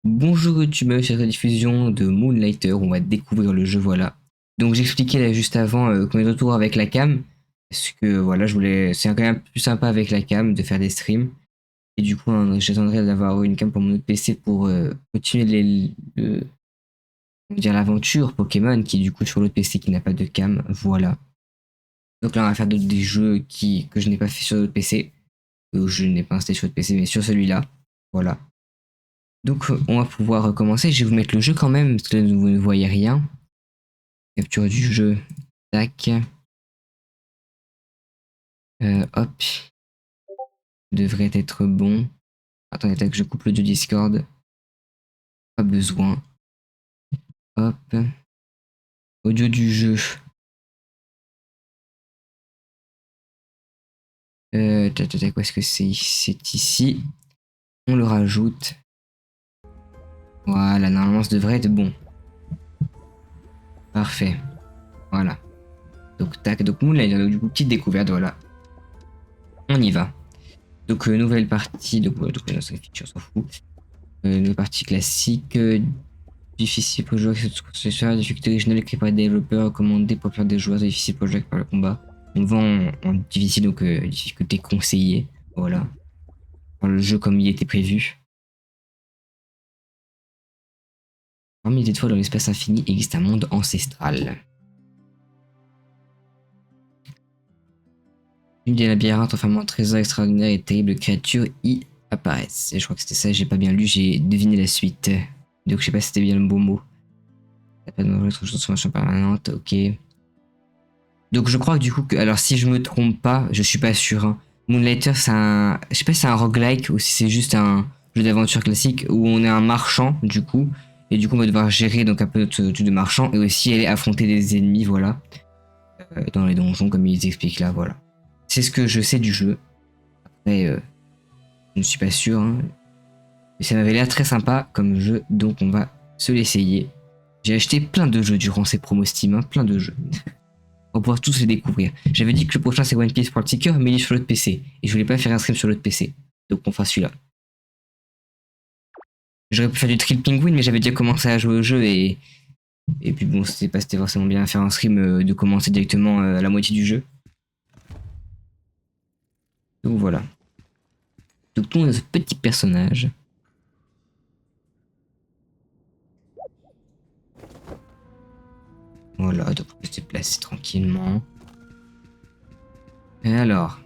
Bonjour YouTube, c'est la diffusion de Moonlighter, on va découvrir le jeu, voilà. Donc j'expliquais là juste avant qu'on est de retour avec la cam, parce que voilà, c'est quand même plus sympa avec la cam de faire des streams. Et du coup, j'attendrai d'avoir une cam pour mon autre PC pour continuer on va dire l'aventure Pokémon qui est du coup sur l'autre PC qui n'a pas de cam, voilà. Donc là on va faire des jeux que je n'ai pas fait sur l'autre PC, ou je n'ai pas installé sur l'autre PC, mais sur celui-là, voilà. Donc on va pouvoir commencer. Je vais vous mettre le jeu quand même, parce que là vous ne voyez rien. Capture du jeu. Tac. Hop. Devrait être bon. Attendez, tac, je coupe le du Discord. Pas besoin. Hop. Audio du jeu. Tac, tac, tac, où est-ce que c'est? C'est ici. On le rajoute. Voilà, normalement ça devrait être bon. Parfait. Voilà. Donc tac, donc Moonlight, donc du coup petite découverte, voilà. On y va. Donc nouvelle partie, donc ça feature, on s'en fout. Nouvelle partie classique. Difficile pour jouer avec ce soir, difficulté originale créée par les développeurs, recommandée pour faire des joueurs, difficile pour jouer par le combat. On va en difficile, donc difficulté conseillée. Voilà. Dans le jeu comme il était prévu. Parmi les étoiles dans l'espace infini existe un monde ancestral. Une des labyrinthes enfermant un trésor extraordinaire et terribles créatures y apparaissent. Et je crois que c'était ça, j'ai pas bien lu, j'ai deviné la suite. Donc je sais pas si c'était bien le bon mot. T'as pas de transformation permanente, ok. Donc je crois que du coup, alors si je me trompe pas, je suis pas sûr. Hein. Moonlighter, c'est un, je sais pas si c'est un roguelike ou si c'est juste un jeu d'aventure classique où on est un marchand du coup, et du coup on va devoir gérer donc un peu notre truc de marchand et aussi aller affronter des ennemis, voilà, dans les donjons comme ils expliquent là, voilà. C'est ce que je sais du jeu. Après, je ne suis pas sûr, hein. Mais ça m'avait l'air très sympa comme jeu, donc on va se l'essayer. J'ai acheté plein de jeux durant ces promos Steam, hein, plein de jeux. On va pouvoir tous les découvrir. J'avais dit que le prochain c'est One Piece pour le Seeker, mais il est sur l'autre PC. Et je voulais pas faire un stream sur l'autre PC. Donc on fera celui-là. J'aurais pu faire du Trill Penguin, mais j'avais déjà commencé à jouer au jeu et puis bon, c'était forcément bien à faire un stream de commencer directement à la moitié du jeu. Donc voilà. Donc nous on a ce petit personnage. Voilà, donc on peut se déplacer tranquillement. Et alors.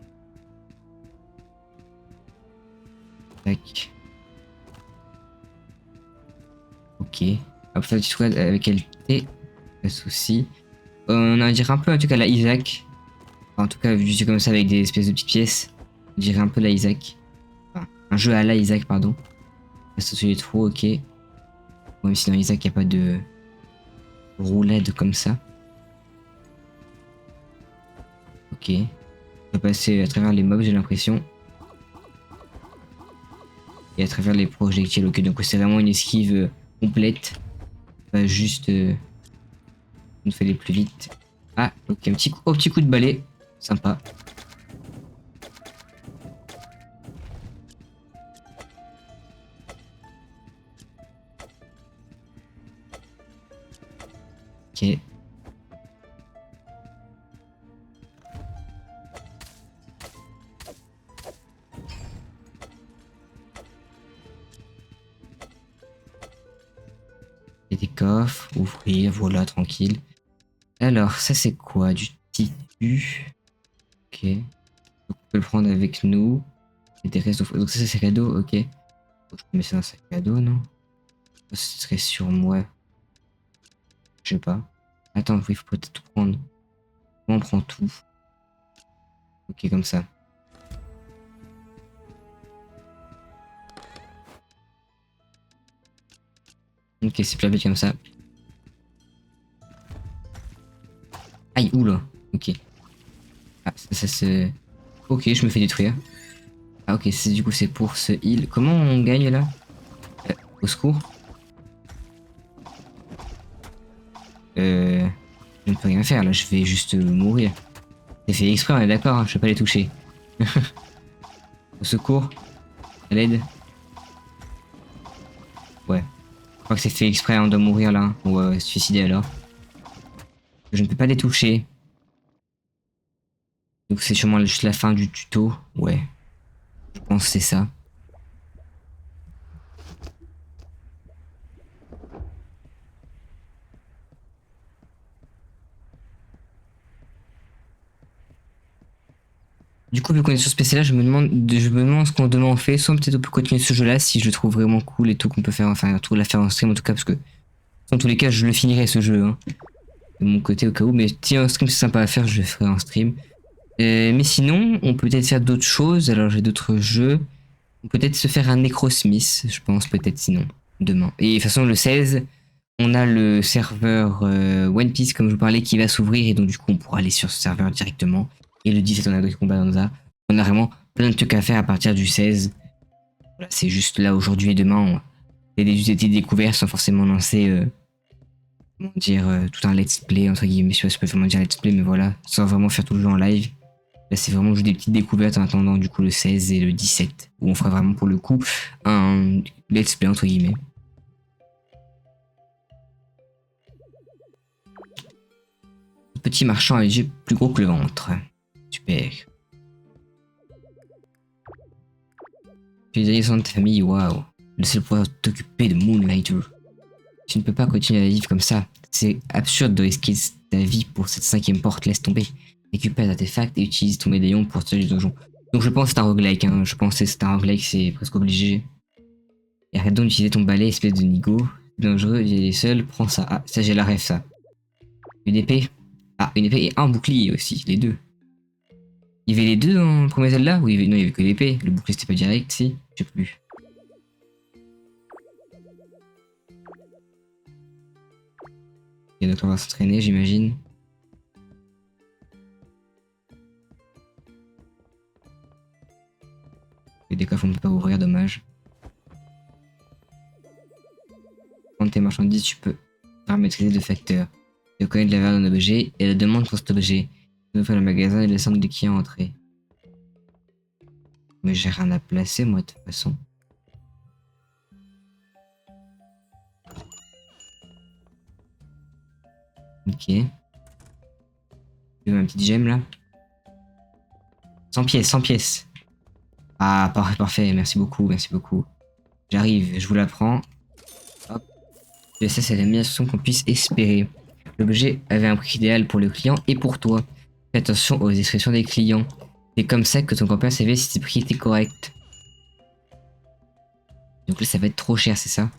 Tac. Ok. On va faire du squad avec LT. Pas de soucis. On a dirait un peu en tout cas la Isaac. Enfin, en tout cas, vu comme ça avec des espèces de petites pièces. On dirait un peu la Isaac. Enfin, un jeu à la Isaac, pardon. Associé trop, ok. Même si dans Isaac, il n'y a pas de roulade comme ça. Ok. On va passer à travers les mobs, j'ai l'impression. Et à travers les projectiles, ok. Donc c'est vraiment une esquive complète. Pas juste... on fait les plus vite. Ah, ok. Un petit coup de balai. Sympa. Ok. Et des coffres. Ouvrir, voilà, tranquille. Alors, ça c'est quoi? Du tissu. Ok. Donc, on peut le prendre avec nous. Et des restes donc ça c'est cadeau, ok. Faut que je mets ça dans un sac à dos, non? Ça ce serait sur moi. Je sais pas. Attends, il faut peut-être tout prendre. On prend tout. Ok, comme ça. Ok, c'est plus comme ça. Aïe, oula. Ok. Ah, ça se... Ok, je me fais détruire. Ah ok, du coup c'est pour ce heal. Comment on gagne là? Au secours. Je ne peux rien faire là, je vais juste mourir. C'est fait exprès, on est d'accord, hein, je peux pas les toucher. Au secours. À l'aide. Ouais. Je crois que c'est fait exprès, on doit mourir là. Ou se suicider alors. Je ne peux pas les toucher. Donc c'est sûrement juste la fin du tuto. Ouais. Je pense que c'est ça. Du coup, vu qu'on est sur ce PC là, je me demande ce qu'on demain on fait. Soit peut-être on peut continuer ce jeu là si je le trouve vraiment cool et tout qu'on peut faire, enfin, tout la faire en stream en tout cas, parce que dans tous les cas, je le finirai ce jeu. Hein, de mon côté au cas où, mais si un stream c'est sympa à faire, je le ferai en stream. Mais sinon, on peut peut-être faire d'autres choses. Alors j'ai d'autres jeux. On peut peut-être se faire un Necrosmith, je pense, peut-être sinon, demain. Et de toute façon, le 16, on a le serveur One Piece, comme je vous parlais, qui va s'ouvrir. Et donc, du coup, on pourra aller sur ce serveur directement. Et le 17, on a d'autres combats dans ça. On a vraiment plein de trucs à faire à partir du 16. Voilà, c'est juste là, aujourd'hui et demain, il y a des unités découvertes sans forcément lancer, comment dire, tout un let's play, entre guillemets. Je sais pas si je peux vraiment dire let's play, mais voilà, sans vraiment faire tout le jeu en live. Là, c'est vraiment juste des petites découvertes en attendant du coup le 16 et le 17, où on fera vraiment pour le coup un let's play entre guillemets. Petit marchand à les yeux plus gros que le ventre. Super. Tu es descendant de ta famille, waouh. Le seul pouvoir t'occuper de Moonlighter. Tu ne peux pas continuer à vivre comme ça. C'est absurde de risquer ta vie pour cette 5ème porte, laisse tomber. Récupère l'artefact et utilise ton médaillon pour sortir du donjon. Donc je pense que c'est un roguelike, hein. Je pense que c'est un roguelike, c'est presque obligé. Et arrête donc d'utiliser ton balai, espèce de nigo. C'est dangereux, il est seul, prends ça. Ah, ça j'ai la rêve, ça. Une épée. Ah, une épée et un bouclier aussi, les deux. Il y avait les deux en premier Zelda? Oui, non, il y avait que l'épée. Le bouclier c'était pas direct, si? Je sais plus. Et donc on va s'entraîner, j'imagine. Et des coffres on peut pas ouvrir, dommage. Quand tes marchandises, tu peux paramétriser deux facteurs. Tu connais de la valeur d'un objet et la demande pour cet objet. Tu dois faire le magasin et descendre de qui est entré. Mais j'ai rien à placer, moi, de toute façon. Ok. Tu veux un petit gemme, là? 100 pièces, 100 pièces. Ah, parfait, parfait. Merci beaucoup, merci beaucoup. J'arrive, je vous la prends. Hop. Et ça, c'est la meilleure façon qu'on puisse espérer. L'objet avait un prix idéal pour le client et pour toi. Fais attention aux expressions des clients. C'est comme ça que ton compère savait si tes prix étaient corrects. Donc là, ça va être trop cher, c'est ça?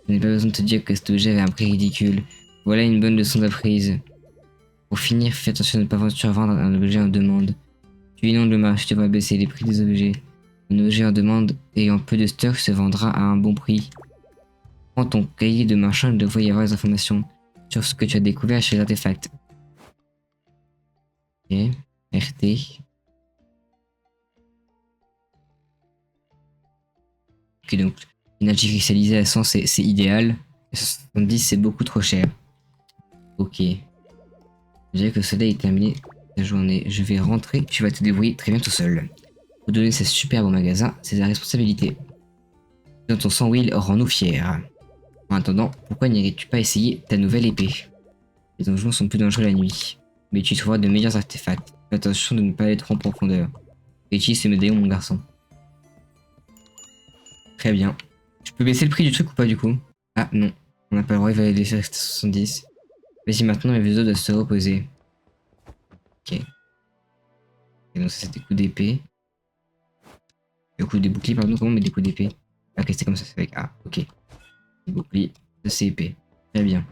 Je n'ai pas besoin de te dire que cet objet avait un prix ridicule. Voilà une bonne leçon d'apprise. Pour finir, fais attention de ne pas vendre un objet en demande. Tu inondes le marché, tu vas baisser les prix des objets. Un objet en demande ayant peu de stock se vendra à un bon prix. Prends ton cahier de marchand, il devrait y avoir des informations sur ce que tu as découvert chez l'artefact. Ok, RT. Ok, donc énergie cristallisée à 100 c'est idéal. 70 c'est beaucoup trop cher. Ok. Je dirais que cela est terminé la journée. Je vais rentrer, tu vas te débrouiller très bien tout seul. Vous donner ce superbe magasin, c'est ta responsabilité. Dans ton sang, Will, rends-nous fiers. En attendant, pourquoi n'irais-tu pas essayer ta nouvelle épée? Les donjons sont plus dangereux la nuit, mais tu trouveras de meilleurs artefacts. Fais attention de ne pas aller trop en profondeur. Et utilise ce médaillon, mon garçon. Très bien. Je peux baisser le prix du truc ou pas du coup? Ah non, on n'a pas le droit, il va laisser rester 70. Vas-y, maintenant les vaisseaux doivent se reposer. Ok. Et donc ça c'est des coups d'épée. Des coups de bouclier, pardon, comment on met des coups d'épée? Ah, ok, c'est comme ça, c'est avec A, ok. Des boucliers, ça c'est épée. Très bien.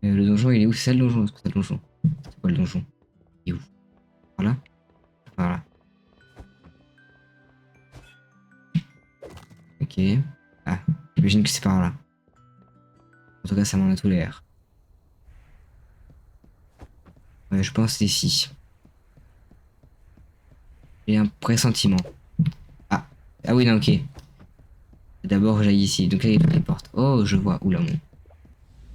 Le donjon il est où? C'est ça le donjon? C'est le donjon. C'est quoi le donjon? Il est où? Par là? Par là. Ok. Ah, j'imagine que c'est par là. En tout cas, ça m'en a tout l'air. Ouais, je pense que c'est ici. J'ai un pressentiment. Ah, ah oui, non, ok. D'abord, j'aille ici. Donc là, il y a toutes les portes. Oh, je vois. Oula, mon.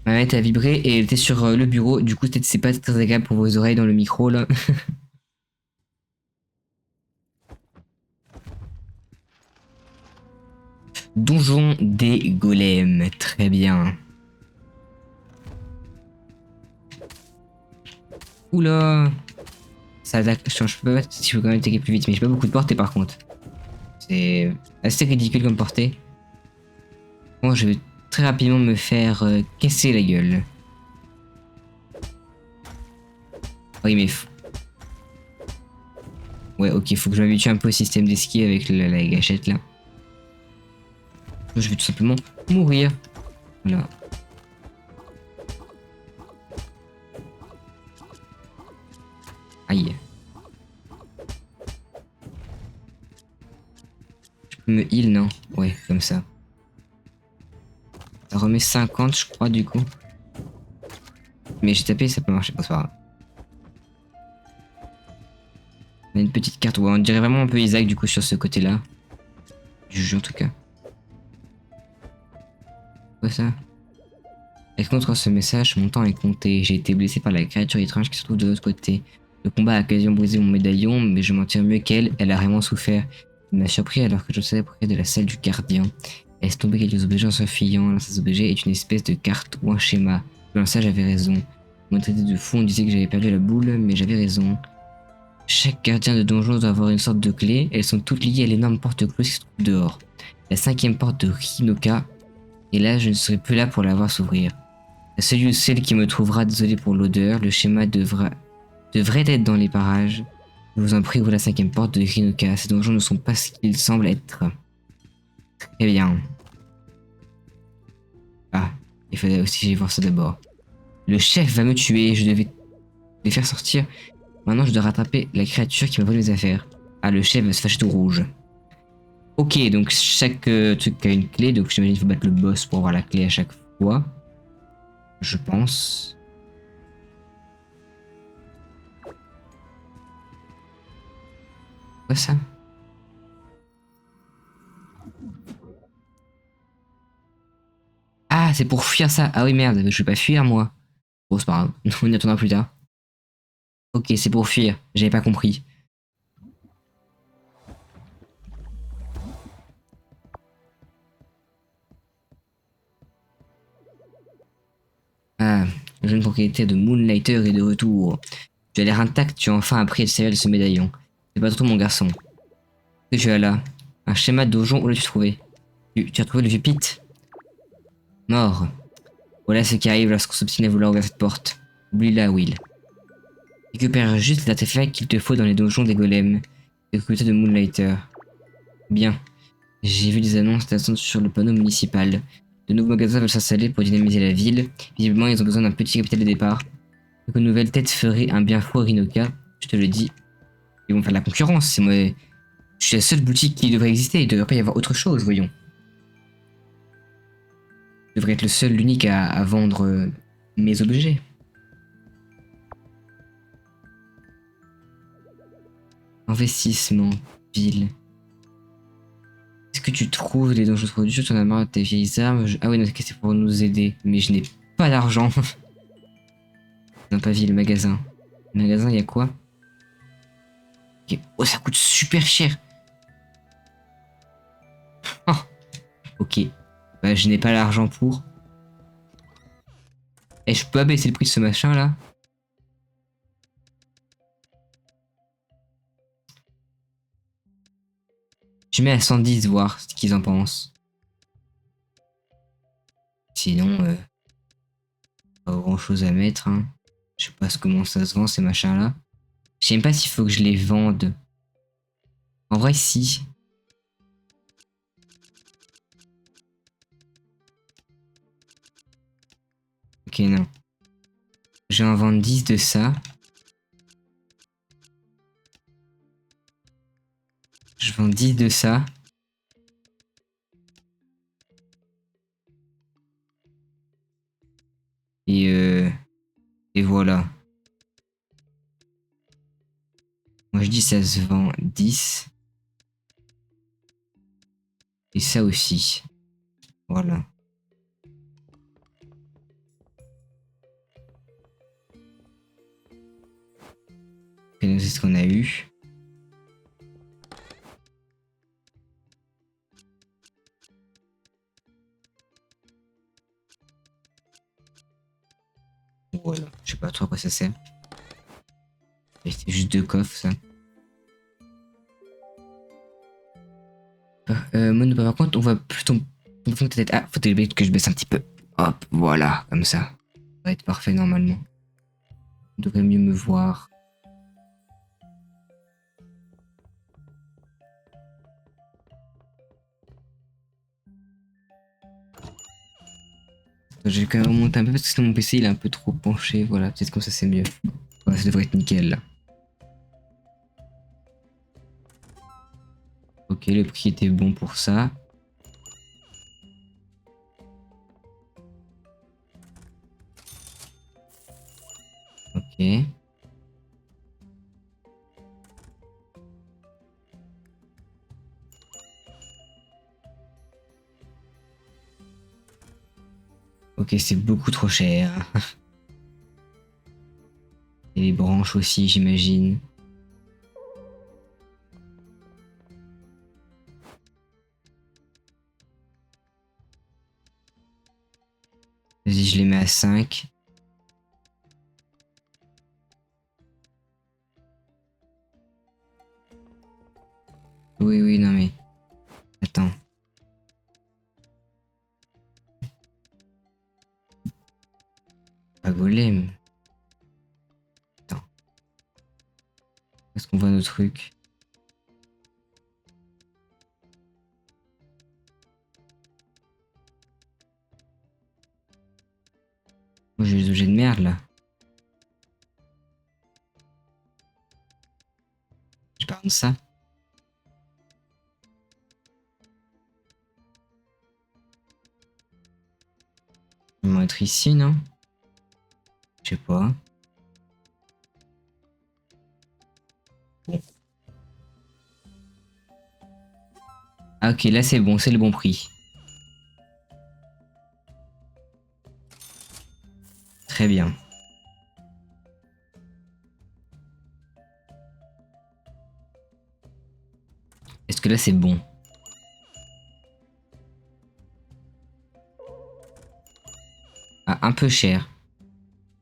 Ma manette a vibré et elle était sur le bureau. Du coup, peut-être c'est pas très agréable pour vos oreilles dans le micro là. Donjon des golems. Très bien. Oula. Ça attaque. Je peux pas si je peux quand même attaquer plus vite, mais j'ai pas beaucoup de portée par contre. C'est assez ridicule comme portée. Bon, je vais très rapidement me faire casser la gueule. Oui, mais. Ouais, ok, faut que je m'habitue un peu au système d'esquive avec la gâchette là. Je vais tout simplement mourir. Voilà. Aïe. Je peux me heal, non? Ouais, comme ça. Ça remet 50, je crois, du coup. Mais j'ai tapé, ça peut marcher. Bon, c'est pas grave. On a une petite carte. Ouais, on dirait vraiment un peu Isaac, du coup, sur ce côté-là. Du jeu, en tout cas. Quoi ça? Et contre ce message, mon temps est compté. J'ai été blessé par la créature étrange qui se trouve de l'autre côté. Le combat a quasiment brisé mon médaillon, mais je m'en tire mieux qu'elle. Elle a vraiment souffert. Il m'a surpris alors que je savais près de la salle du gardien. Elle laisse tomber quelques objets en s'enfuyant. L'un de ces objets est une espèce de carte ou un schéma. Dans ça, j'avais raison. On m'a traité de fou, on disait que j'avais perdu la boule, mais j'avais raison. Chaque gardien de donjon doit avoir une sorte de clé. Elles sont toutes liées à l'énorme porte close qui se trouve dehors. La cinquième porte de Hinoka. Et là, je ne serai plus là pour la voir s'ouvrir. Celui ou celle qui me trouvera, désolé pour l'odeur, le schéma devrait être dans les parages. Je vous en prie, ouvre la cinquième porte de Hinoka. Ces donjons ne sont pas ce qu'ils semblent être. Très bien. Ah, il fallait aussi que j'aille voir ça d'abord. Le chef va me tuer, je devais les faire sortir. Maintenant, je dois rattraper la créature qui m'a volé mes affaires. Ah, le chef va se fâcher tout rouge. Ok, donc chaque truc a une clé, donc j'imagine qu'il faut battre le boss pour avoir la clé à chaque fois. Je pense. Quoi ça? Ah, c'est pour fuir ça. Ah oui, merde, je vais pas fuir moi. Bon, c'est pas grave, on y attendra plus tard. Ok, c'est pour fuir, j'avais pas compris. Ah, le jeune propriétaire de Moonlighter est de retour. Tu as l'air intact, tu as enfin appris à te servir de ce médaillon. C'est pas trop mon garçon. Qu'est-ce que tu as là? Un schéma de donjon, où l'as-tu trouvé? Tu as trouvé le vieux Pete? Mort. Voilà ce qui arrive lorsqu'on s'obstine à vouloir ouvrir cette porte. Oublie-la, Will. Récupère juste l'artefact qu'il te faut dans les donjons des golems. Du côté de Moonlighter. Bien. J'ai vu des annonces d'attente sur le panneau municipal. De nouveaux magasins veulent s'installer pour dynamiser la ville. Visiblement, ils ont besoin d'un petit capital de départ. Donc, une nouvelle tête ferait un bien fou à Rinoka, je te le dis. Ils vont faire de la concurrence, c'est moi. Je suis la seule boutique qui devrait exister, il ne devrait pas y avoir autre chose, voyons. Je devrais être le seul, l'unique à vendre mes objets. Investissement, ville. Est-ce que tu trouves des dangereux produits? Tu en as marre de tes vieilles armes? Ah oui, non, c'est pour nous aider. Mais je n'ai pas d'argent. Non, pas ville, magasin. Magasin, il y a quoi? Ok. Oh, ça coûte super cher. Oh, ok. Bah, je n'ai pas l'argent pour. Et je peux abaisser le prix de ce machin là? Je mets à 110 voir ce qu'ils en pensent. Sinon, pas grand chose à mettre. Hein. Je sais pas comment ça se vend ces machins là. Je sais même pas s'il faut que je les vende. En vrai, si. Ok, non. Je vais en vendre 10 de ça. Je vends 10 de ça. Et, euh, et voilà. Moi je dis ça se vend 10. Et ça aussi. Voilà. donc c'est ce qu'on a eu. Voilà, je sais pas trop à quoi ça sert. C'est juste deux coffres, ça. Moi, par contre, on voit plus ton fond de tête. Ah, faudrait que je baisse un petit peu. Hop, voilà, comme ça. Ça va être parfait normalement. On devrait mieux me voir. J'ai quand même remonté un peu parce que sinon mon PC il est un peu trop penché. Voilà, peut-être comme ça c'est mieux. Ouais, ça devrait être nickel là. Ok, le prix était bon pour ça. Ok. Ok, c'est beaucoup trop cher. Et les branches aussi, j'imagine. Vas-y, je les mets à 5. Oui, oui, non mais... Attends. Pas golem. Attends. Est-ce qu'on voit nos trucs? Moi j'ai des objets de merde là. Je parle de ça. Ils vont être ici, non? Je sais pas. Bon. Ah ok, là c'est bon, c'est le bon prix. Très bien. Est-ce que là c'est bon? Ah, un peu cher.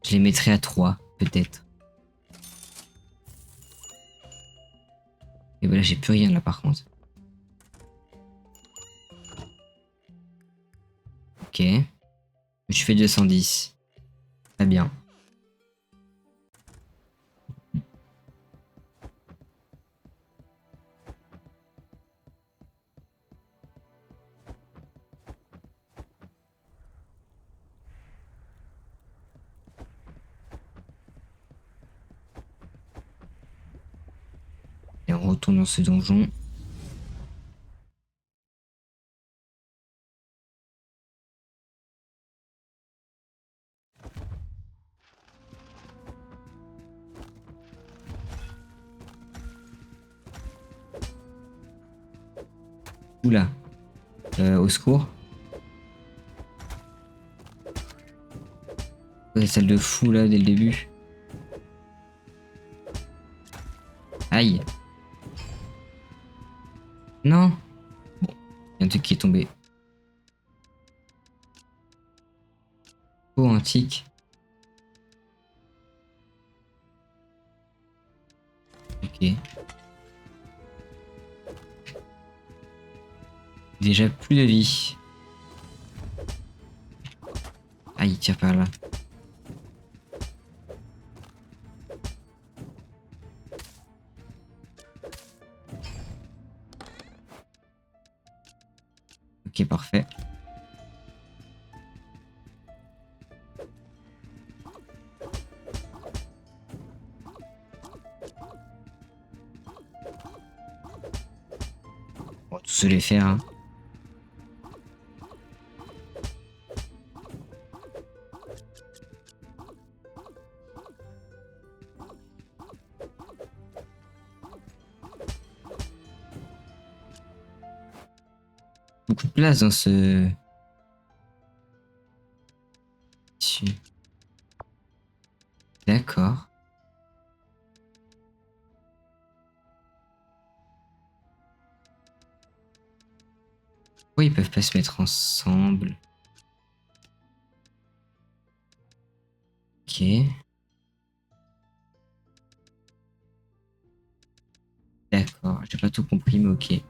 Je les mettrai à 3, peut-être. Et voilà, j'ai plus rien là par contre. Ok. Je fais 210. Très bien. Et on retourne dans ce donjon. Oula. Au secours. La salle de fou là dès le début. Aïe. Non. Bon, il y a un truc qui est tombé. Oh, antique. Ok. Déjà plus de vie. Aïe, il tire par là. Ok, parfait. On va tous se les faire, hein. Beaucoup de place dans ce... D'accord. Pourquoi ils peuvent pas se mettre ensemble? Ok. D'accord, j'ai pas tout compris, mais ok.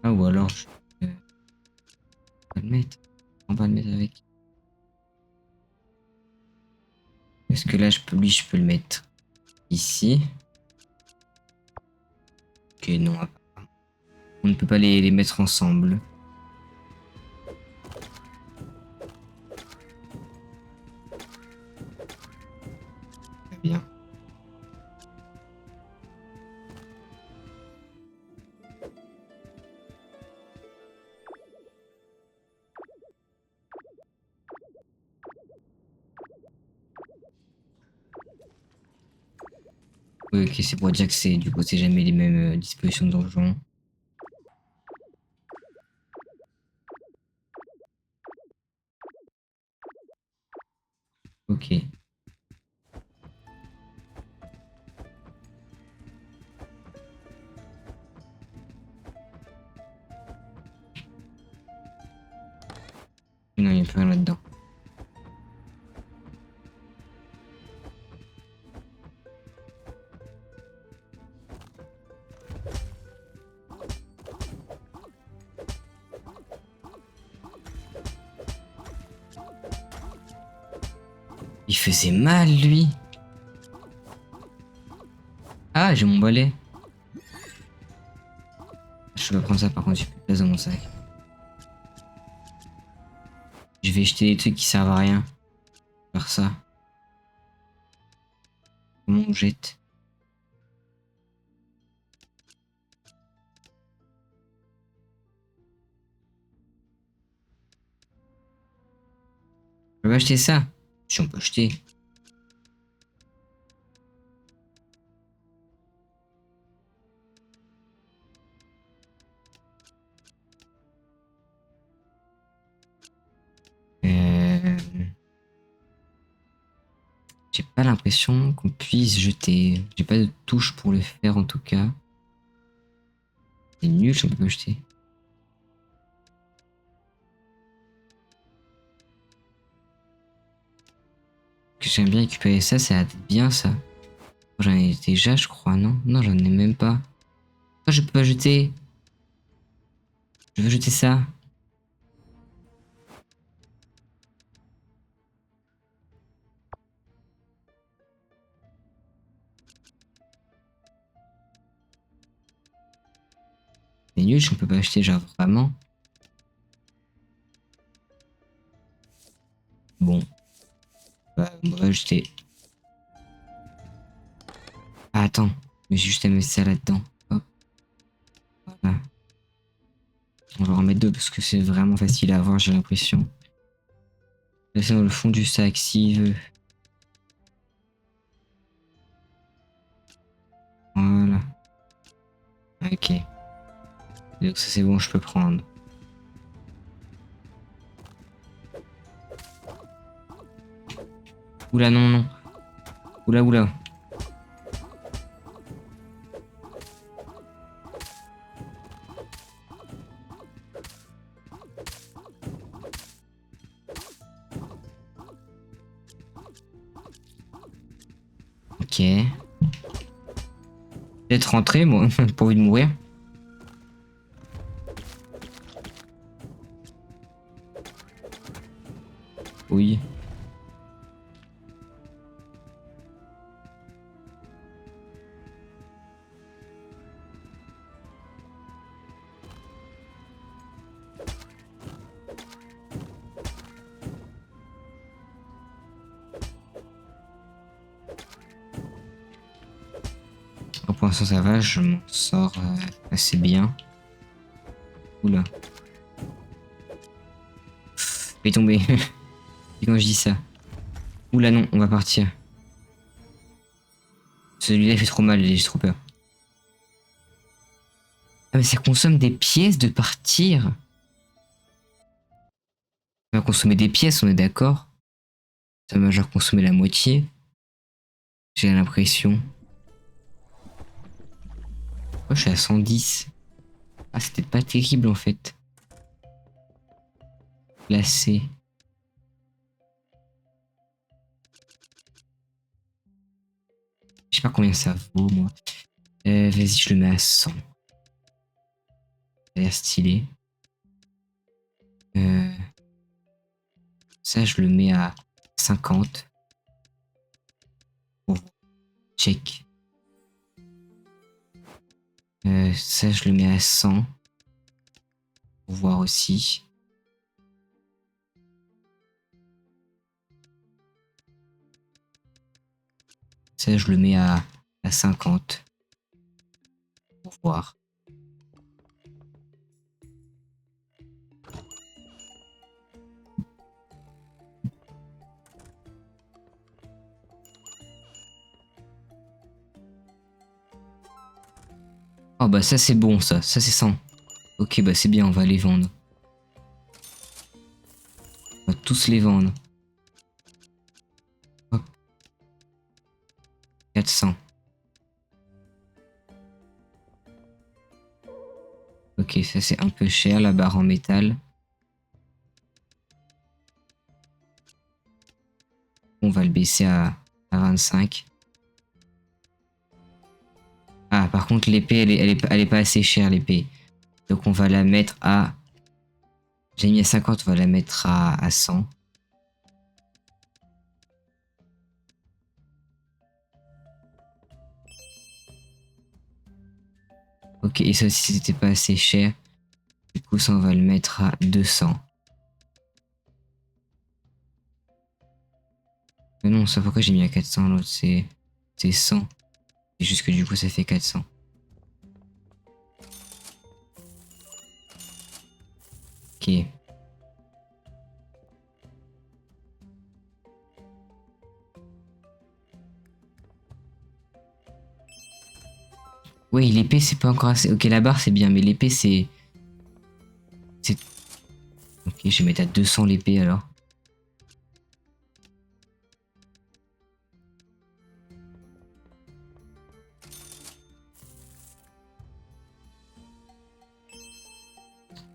Ah, ou alors je peux pas le mettre. On va le mettre avec. Parce que là, lui, je peux le mettre ici. Ok, non. On ne peut pas les mettre ensemble. Très bien. Oui, ok, c'est pour dire que c'est du coup, c'est jamais les mêmes dispositions de donjon. Ok. Non, il n'y a plus rien là-dedans. Il faisait mal, lui. Ah, j'ai mon balai. Je vais prendre ça, par contre, j'ai plus de place dans mon sac. Je vais jeter des trucs qui servent à rien. Faire ça. Comment on jette? Je vais acheter ça. Si on peut acheter. Euh... J'ai pas l'impression qu'on puisse jeter. J'ai pas de touche pour le faire en tout cas. C'est nul si on peut pas jeter. Que j'aime bien récupérer ça, ça a être bien ça. J'en ai déjà, je crois, non? Non, j'en ai même pas. Pourquoi je peux pas jeter? Je veux jeter ça. C'est nul si on peut pas acheter, genre vraiment. Bon, bah, on va jeter. Ah, attends, mais j'ai juste à mettre ça là-dedans. Hop, voilà. On va en mettre deux parce que c'est vraiment facile à avoir, j'ai l'impression. Laissez dans le fond du sac s'il veut. Voilà. Ok. Donc ça c'est bon, je peux prendre. Oula, non, non. Oula, oula. Ok. Peut-être rentrer, moi, pourvu de mourir. Oui. Pour l'instant ça va, je m'en sors assez bien. Oula. Il est tombé. Et quand je dis ça. Oula non, on va partir. Celui-là il fait trop mal, j'ai trop peur. Ah mais ça consomme des pièces de partir. Ça va consommer des pièces, on est d'accord? Ça va genre consommer la moitié. J'ai l'impression. Moi je suis à 110. Ah, c'était pas terrible en fait. Glacé. Je sais pas combien ça vaut, moi. Vas-y, je le mets à 100. Ça a l'air stylé. Ça, je le mets à 50. Pour check. Ça, je le mets à 100. Pour voir aussi. Ça, je le mets à 50. Pour voir. Oh bah ça c'est bon ça c'est 100. Ok bah c'est bien, on va les vendre. On va tous les vendre. Hop. 400. Ok, ça c'est un peu cher, la barre en métal. On va le baisser à 25. Ah, par contre, l'épée, elle est pas assez chère, l'épée. Donc on va la mettre à... J'ai mis à 50, on va la mettre à 100. Ok, et ça aussi, c'était pas assez cher. Du coup, ça, on va le mettre à 200. Mais non, ça, pourquoi j'ai mis à 400 l'autre? C'est 100. C'est juste que du coup, ça fait 400. Ok. Oui, l'épée, c'est pas encore assez. Ok, la barre, c'est bien, mais l'épée, c'est... Ok, je vais mettre à 200 l'épée, alors.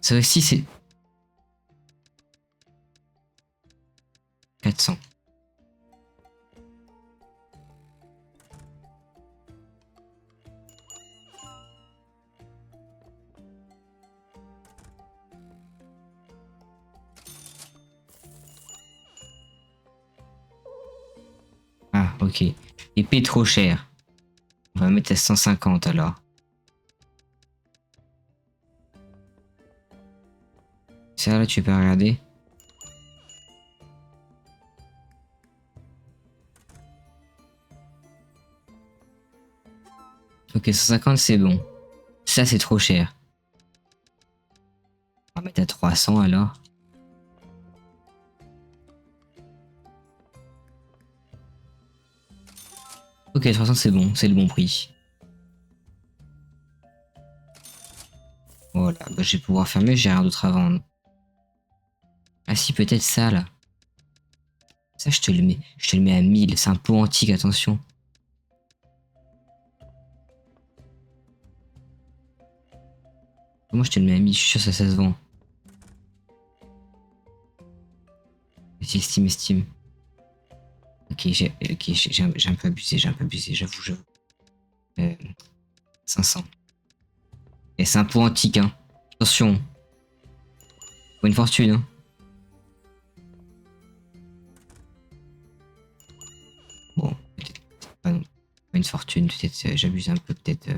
Ça aussi, c'est... 400. Ah, ok. Épée trop chère. On va mettre à 150 alors. Ça là, tu peux regarder. Ok, 150 c'est bon. Ça c'est trop cher. On va mettre à 300 alors. Ok, 300 c'est bon, c'est le bon prix. Voilà, bah, je vais pouvoir fermer, j'ai rien d'autre à vendre. Ah si, peut-être ça là. Ça je te le mets à 1000, c'est un pot antique, attention. Moi je te le mets à 1000, je suis sûr que ça se vend. Estime. Ok, j'ai un peu abusé, j'avoue. 500. Et c'est un pot antique, hein. Attention. Faut une fortune, hein. Bon, peut-être pas, non, pas une fortune, peut-être j'abuse un peu, peut-être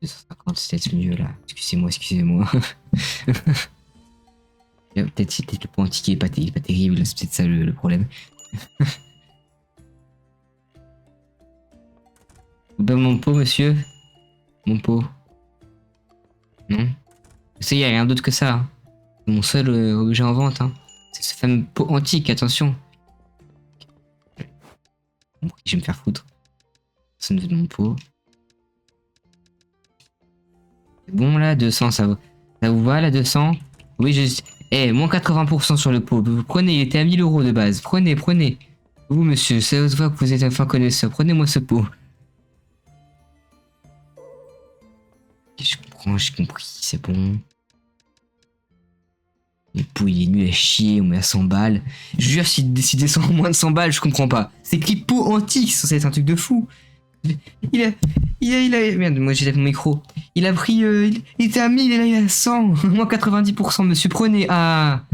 250, c'est peut-être mieux là. Excusez-moi. Peut-être le point antique est pas terrible, c'est peut-être ça le problème. Ben mon pot, monsieur. Mon pot. Non. Vous savez, y a rien d'autre que ça, hein. C'est mon seul objet en vente, hein. C'est ce fameux pot antique, attention. Bon, je vais me faire foutre. Personne ne veut de mon pot. C'est bon là, 200, ça vous va là, 200? Oui, eh, moins 80% sur le pot. Vous prenez, il était à 1000 € de base. Prenez. Vous, monsieur, ça se voit que vous êtes un fin connaisseur. Prenez-moi ce pot. Je comprends, j'ai compris, c'est bon. Le pot il est nul à chier, on met à 100 balles. Je jure, s'il descend en moins de 100 balles, je comprends pas. C'est écrit pot antique, c'est censé être un truc de fou. Il a, merde, moi j'ai mon micro. Il a pris, il était à 1000 et là il est à 100. Moi 90%, monsieur, prenez. Ah,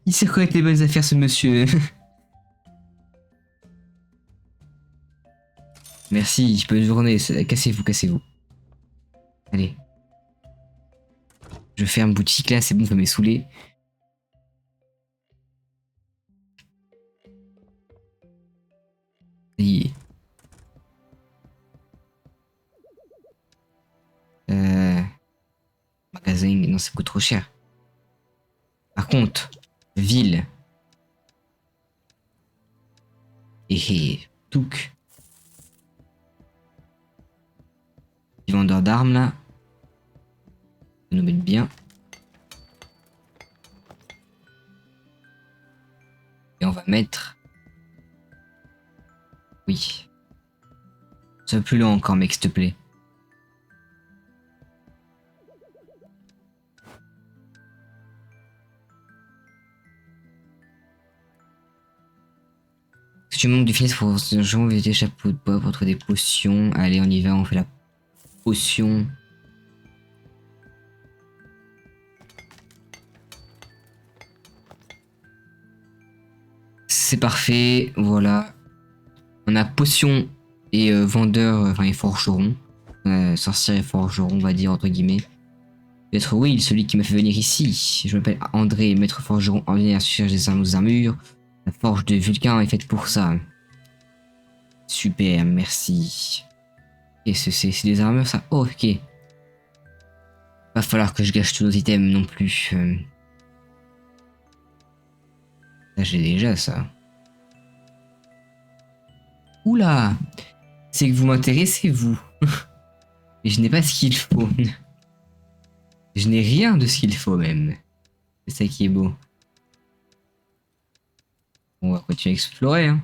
il sait reconnaître les bonnes affaires, ce monsieur. Merci, bonne journée. Cassez-vous, cassez-vous. Allez. Je ferme boutique là, c'est bon, ça m'est saoulé. Et... Magasin, non, ça coûte trop cher. Par contre, ville. Touk. Petit vendeur d'armes là. Ça nous met bien. Et on va mettre... Oui. Sois plus long encore, mec, s'il te plaît. Si tu manques de finesse pour éviter des chapeaux de bois pour trouver des potions. Allez, on y va, on fait la potion. C'est parfait, voilà. On a potion et vendeur, enfin et forgeron. Sorcière et forgeron, on va dire, entre guillemets. Peut-être Will, celui qui m'a fait venir ici. Je m'appelle André, maître forgeron ordinaire, cherche des armes aux armures. La forge de Vulcain est faite pour ça. Super, merci. Et c'est des armures ça? Oh, ok. Va falloir que je gâche tous nos items non plus. Là j'ai déjà ça. Oula! C'est que vous m'intéressez, vous. Mais je n'ai pas ce qu'il faut. Je n'ai rien de ce qu'il faut même. C'est ça qui est beau. On va continuer à explorer. Hein.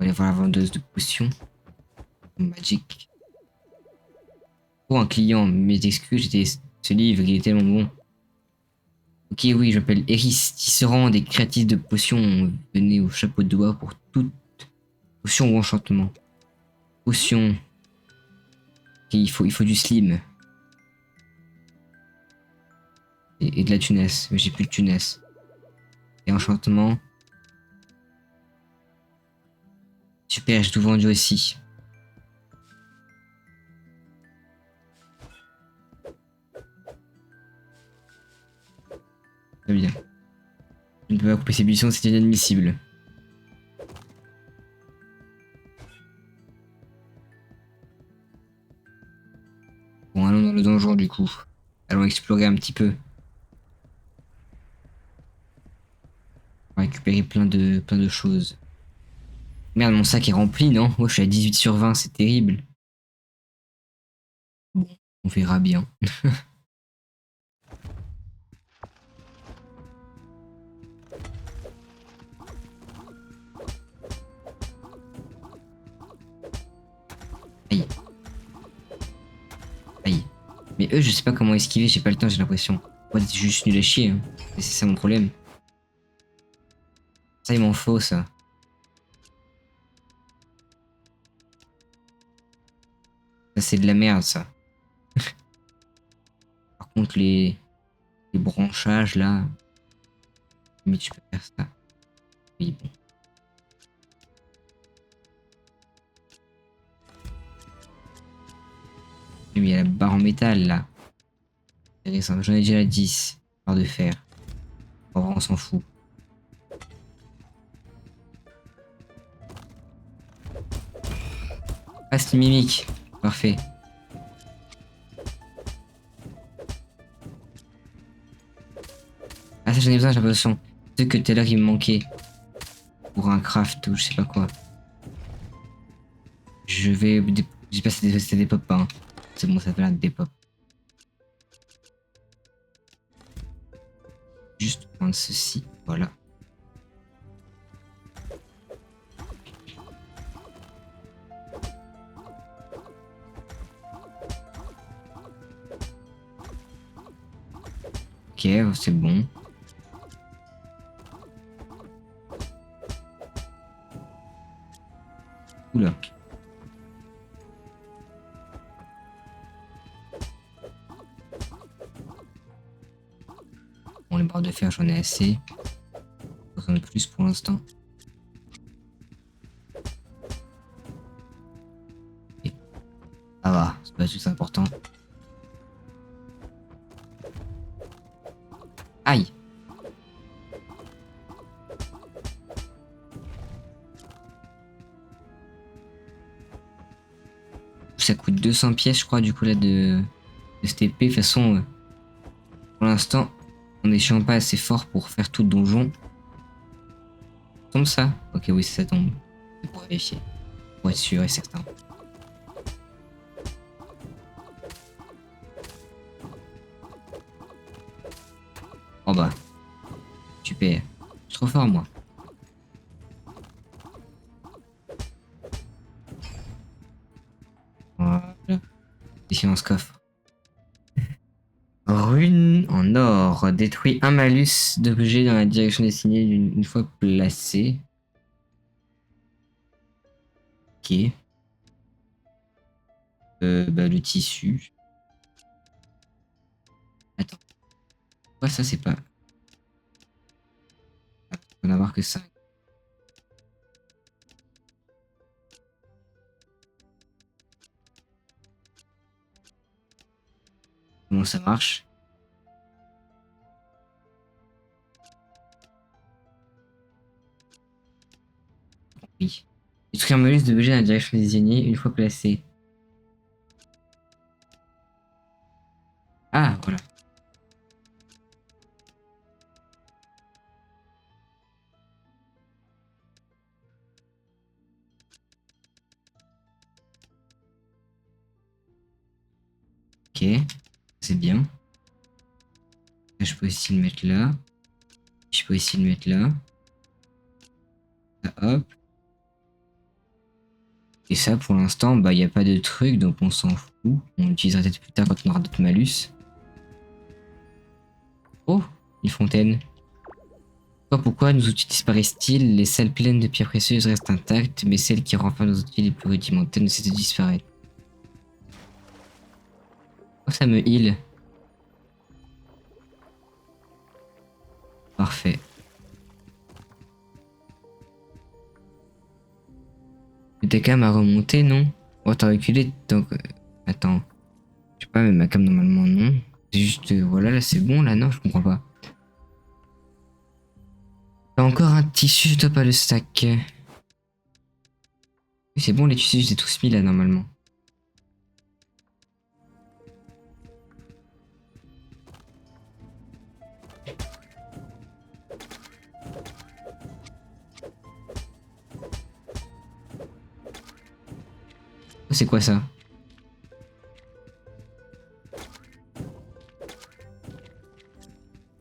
On va aller voir la vendeuse de potions. Magic. Pour un client, mes excuses, ce livre, il est tellement bon. Ok, oui, je m'appelle Eris, tisserand des créatifs de potions. Venez au chapeau de doigt pour toute potion ou enchantement. Potion. Ok, il faut du slim. Et de la tunesse, mais j'ai plus de tunesse. Et enchantement. Super, j'ai tout vendu aussi. Très bien. Je ne peux pas couper ces buissons, c'est inadmissible. Bon, allons dans le donjon du coup. Allons explorer un petit peu. On va récupérer plein de choses. Merde, mon sac est rempli, non? Moi, je suis à 18 sur 20, c'est terrible. Bon, on verra bien. Aïe. Aïe. Mais eux, je sais pas comment esquiver, j'ai pas le temps, j'ai l'impression. Moi, c'est juste nul à chier. Hein. C'est ça mon problème. Ça, il m'en faut, ça. Ça, c'est de la merde, ça. Par contre, les branchages, là... Mais tu peux faire ça. Oui, bon. Mais il y a la barre en métal, là. Intéressant, j'en ai déjà la 10. Barre de fer. En vrai, on s'en fout. Ah, c'est une mimique. Parfait. Ah, ça, j'en ai besoin, j'ai l'impression. Ce que tout à l'heure, il me manquait. Pour un craft ou je sais pas quoi. Je vais... J'ai pas c'était des pop hein. C'est bon, ça fait là des pop. Juste prendre ceci, voilà. Ok, c'est bon. Oula. Bon, les barres de fer, j'en ai assez. J'en ai plus pour l'instant. Et ça va, c'est pas tout important. Aïe! Ça coûte 200 pièces, je crois, du coup, là, de cette épée. De toute façon, pour l'instant, on est chiant pas assez fort pour faire tout le donjon. Tombe ça? Ok, oui, ça tombe. C'est pour vérifier. Pour être sûr et certain. Oh bah, super. Je suis trop fort, moi. Voilà. Ici, on se coffre. Rune en or. Détruit un malus d'objet dans la direction destinée une fois placé. Ok. Bah, le tissu. Attends. Pourquoi ça, c'est pas... On va avoir que ça. Comment ça marche? Oui. Détruire un malus d'objet dans la direction désignée une fois placé. Ah, voilà. Ok. C'est bien. Je peux aussi le mettre là. Je peux aussi le mettre là. Là, hop. Et ça, pour l'instant, bah, il n'y a pas de truc, donc on s'en fout. On l'utilisera peut-être plus tard quand on aura d'autres malus. Oh, une fontaine. Pourquoi nos outils disparaissent-ils? Les salles pleines de pierres précieuses restent intactes, mais celles qui renferment nos outils les plus rudimentaires ne cessent de disparaître. Oh, ça me heal. Parfait. T'es quand même à remonter, non? Oh, t'as reculé, donc... attends. Je sais pas, mais ma cam, normalement, non. C'est juste... voilà, là, c'est bon, là, non, je comprends pas. T'as encore un tissu, je dois pas le stack. Oui, c'est bon, les tissus, je les ai tous mis, là, normalement. Oh, c'est quoi, ça?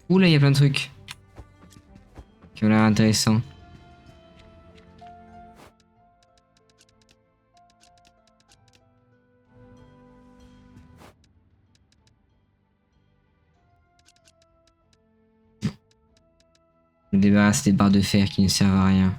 Ouh, là, il y a plein de trucs qui ont l'air intéressants. Je me débarrasse des barres de fer qui ne servent à rien.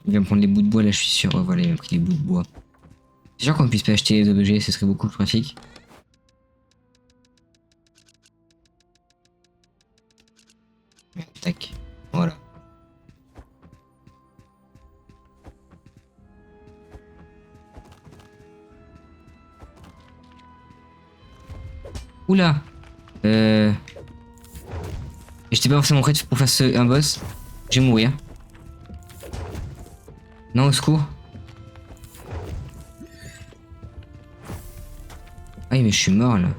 Il va me prendre les bouts de bois, là, je suis sûr. Oh, voilà, il m'a pris les bouts de bois. C'est sûr qu'on puisse pas acheter les objets, ce serait beaucoup plus pratique. Tac. Voilà. Oula. J'étais pas forcément prêt pour faire un boss. Je vais mourir. Non, au secours. Ah oui, mais je suis mort, là.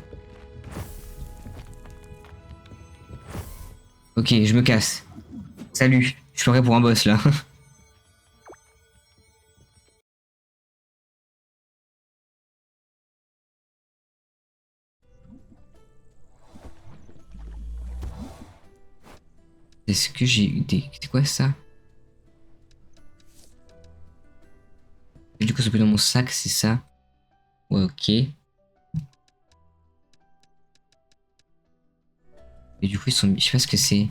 Ok, je me casse. Salut. Je suis prêt pour un boss, là. Est-ce que j'ai eu des... C'est quoi ça? Et du coup, c'est plus dans mon sac, c'est ça? Ouais, ok. Et du coup, ils sont... Je sais pas ce que c'est.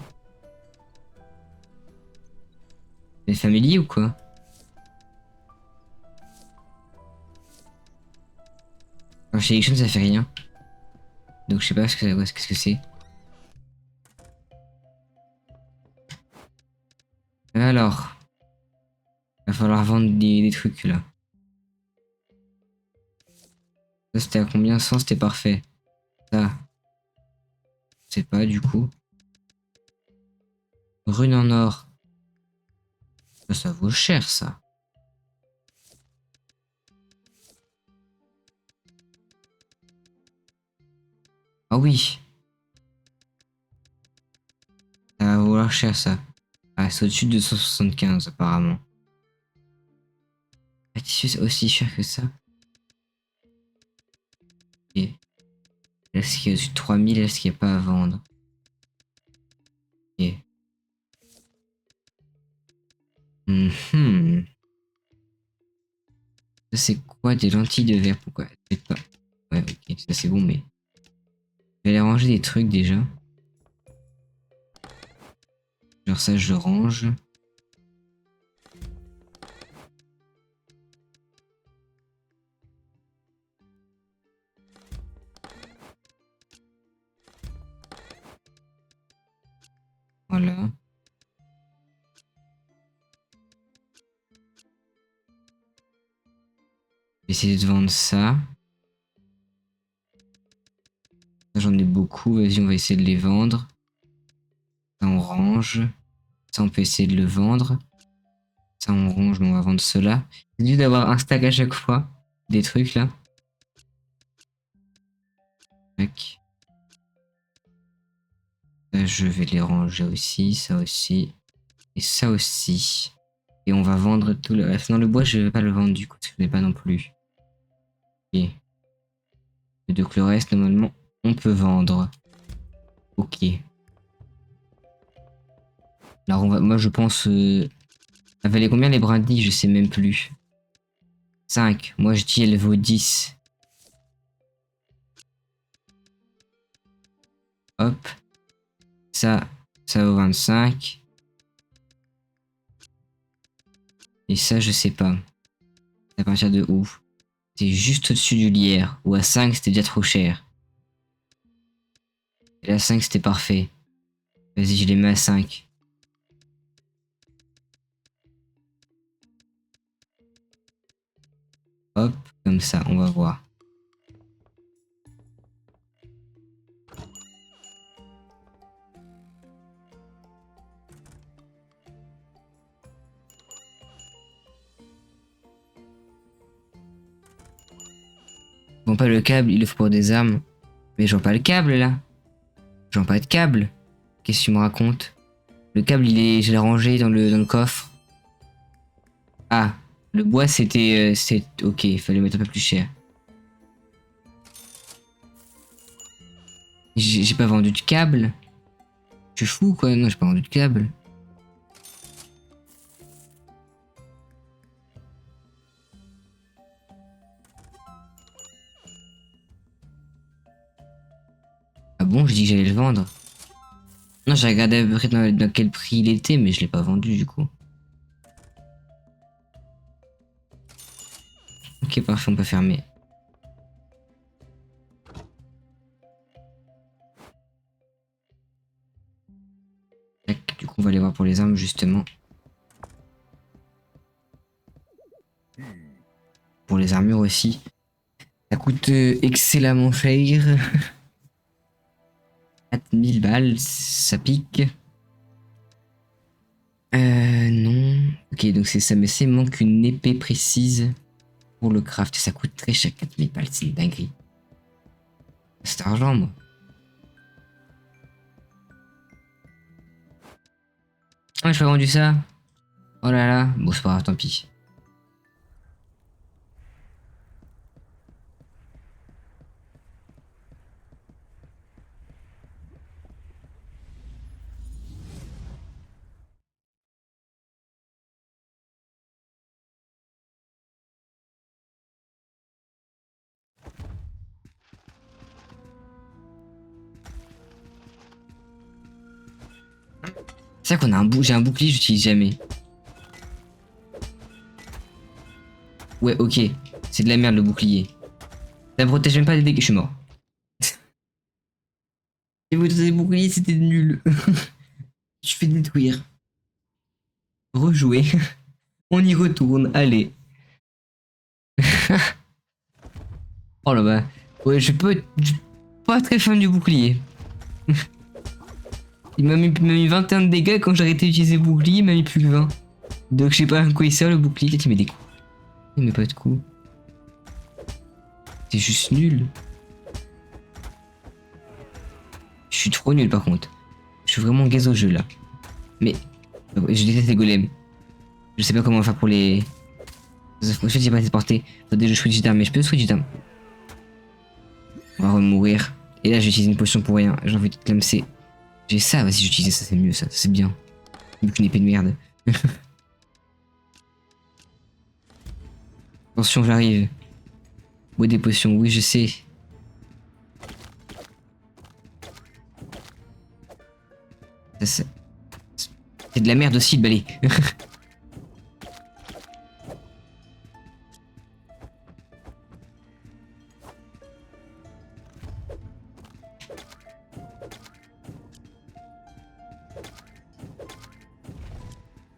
Des familiers ou quoi? Quand je sélectionne, ça fait rien. Donc je sais pas ce que ouais, qu'est-ce que c'est. Alors, va falloir vendre des trucs là. Ça c'était à combien? 100, c'était parfait. Ça, je sais pas du coup. Rune en or. Ça vaut cher ça. Ah oui, ça va vouloir cher ça. Ah, c'est au-dessus de 175 apparemment. Ah, tissu c'est aussi cher que ça. Ok. Là, ce qu'il y a au-dessus de 3000, là, ce qu'il n'y a pas à vendre. Ok. Mhm. Ça c'est quoi des lentilles de verre? Pourquoi? Peut-être pas. Ouais, ok, ça c'est bon, mais. Je vais aller ranger des trucs déjà. Genre ça, je range. Voilà. Essayer de vendre ça. J'en ai beaucoup. Vas-y, on va essayer de les vendre. Ça, on range. Ça, on peut essayer de le vendre. Ça, on range, mais on va vendre cela. C'est dû d'avoir un stack à chaque fois. Des trucs là. Tac. Ça, je vais les ranger aussi. Ça aussi. Et ça aussi. Et on va vendre tout le reste. Non, le bois, je vais pas le vendre du coup, parce que je l'ai pas non plus. Ok. Et donc le reste, normalement, on peut vendre. Ok. Alors, moi, je pense. Elle valait combien les brindilles? Je sais même plus. 5. Moi, je dis elle vaut 10. Hop. Ça vaut 25. Et ça, je sais pas. C'est à partir de où? C'est juste au-dessus du lierre. Ou à 5, c'était déjà trop cher. Et à 5, c'était parfait. Vas-y, je les mets à 5. Hop, comme ça, on va voir. Bon, pas le câble, il le faut pour des armes. Mais j'en pas le câble là. J'en pas de câble. Qu'est-ce que tu me racontes? Le câble, je l'ai rangé dans le coffre. Ah, le bois, c'est ok, il fallait mettre un peu plus cher. J'ai pas vendu de câble. Tu es fou quoi? Non, j'ai pas vendu de câble. Ah bon, je dis que j'allais le vendre. Non, j'ai regardé à peu près dans quel prix il était, mais je l'ai pas vendu du coup. Ok, parfait, on peut fermer. Tac, du coup, on va aller voir pour les armes justement. Pour les armures aussi. Ça coûte excellemment cher. 4000 balles, ça pique. Non. Ok, donc c'est ça, mais c'est manque une épée précise pour le craft. Ça coûte très cher, 4000 balles, c'est une dinguerie. C'est argent, moi. Ah, j'ai pas vendu ça. Oh là là. Bon, c'est pas grave, tant pis. C'est vrai qu'on a j'ai un bouclier, j'utilise jamais. Ouais, ok. C'est de la merde le bouclier. Ça me protège même pas des dégâts. Je suis mort. Et vous des boucliers, c'était nul. Je fais détruire. Rejouer. On y retourne, allez. Oh là bas. Ouais, je suis pas très fan du bouclier. Il m'a mis 21 de dégâts quand j'ai arrêté d'utiliser le bouclier, il m'a mis plus que 20. Donc je sais pas à quoi il sert le bouclier. Peut-être il met des coups. Il met pas de coups. C'est juste nul. Je suis trop nul par contre. Je suis vraiment gaze au jeu là. Mais je déteste les golems. Je sais pas comment faire pour les. En fait, j'ai pas été porté. Attendez, je switch d'arme, mais je peux switch d'arme. On va remourir. Et là, j'utilise une potion pour rien. J'ai envie de clamser. J'ai ça, vas-y, j'utilise ça, c'est mieux ça. C'est bien. Vu qu'une épée de merde. Attention, j'arrive. Où est des potions? Oui, je sais. C'est de la merde aussi, le balai.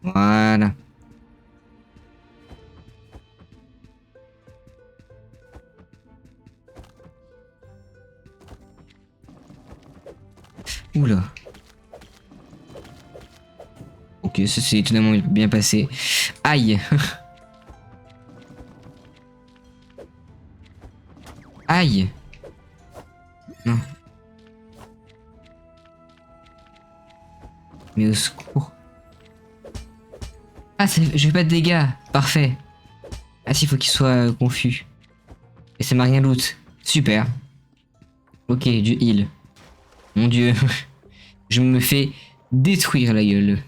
Voilà. Oula. Ok, ça c'est étonnamment bien passé. Aïe. Aïe. Non. Mais au secours. Ah, je fais pas de dégâts. Parfait. Ah si, faut qu'il soit confus. Et ça m'a rien loot. Super. Ok, du heal. Mon dieu. Je me fais détruire la gueule.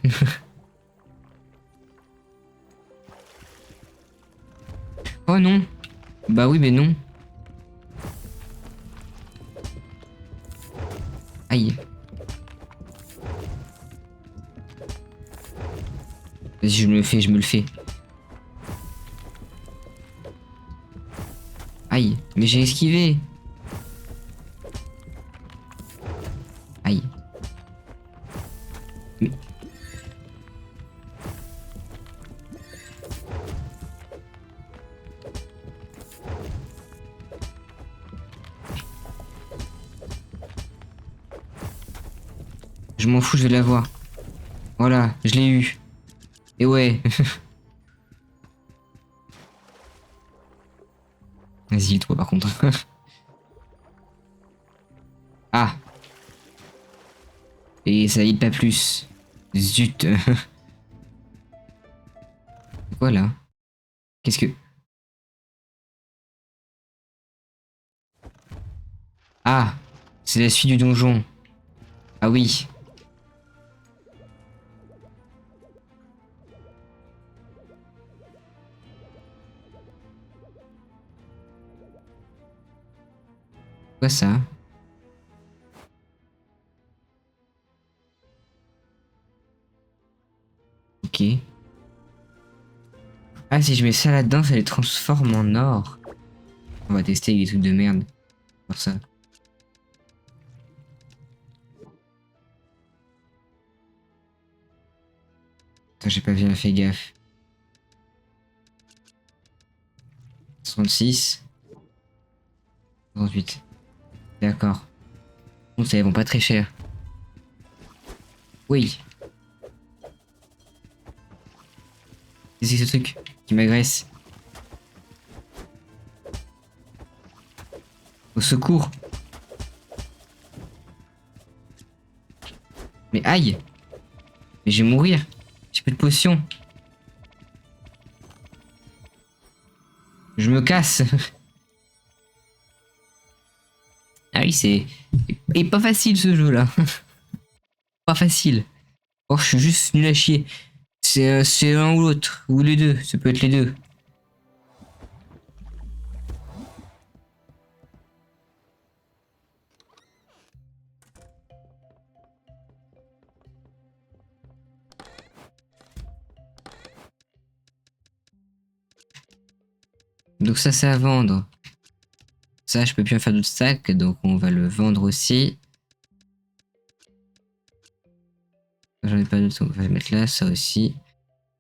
Oh non. Bah oui, mais non. Aïe. Vas-y, je me le fais. Aïe. Mais j'ai esquivé. Aïe. Mais... Je m'en fous, je vais l'avoir. Voilà, je l'ai eu. Et ouais. Vas-y, toi par contre. Ah. Et ça aide pas plus. Zut. C'est quoi là? Qu'est-ce que... Ah. C'est la suite du donjon. Ah oui. Quoi ça? Ok. Ah, si je mets ça là-dedans, ça les transforme en or. On va tester avec des trucs de merde. Pour ça. Attends, j'ai pas bien fait gaffe. 36. 38. D'accord. Bon, ça, ils vont pas très cher. Oui. Qu'est-ce que c'est ce truc qui m'agresse? Au secours. Mais aïe. Mais je vais mourir. J'ai plus de potions. Je me casse. Ah oui, c'est... Et pas facile ce jeu-là. Pas facile. Oh, je suis juste nul à chier. C'est l'un ou l'autre. Ou les deux. Ça peut être les deux. Donc ça c'est à vendre. Ça je peux plus en faire d'autres stacks, donc on va le vendre aussi. J'en ai pas d'autres, on va le mettre là, ça aussi.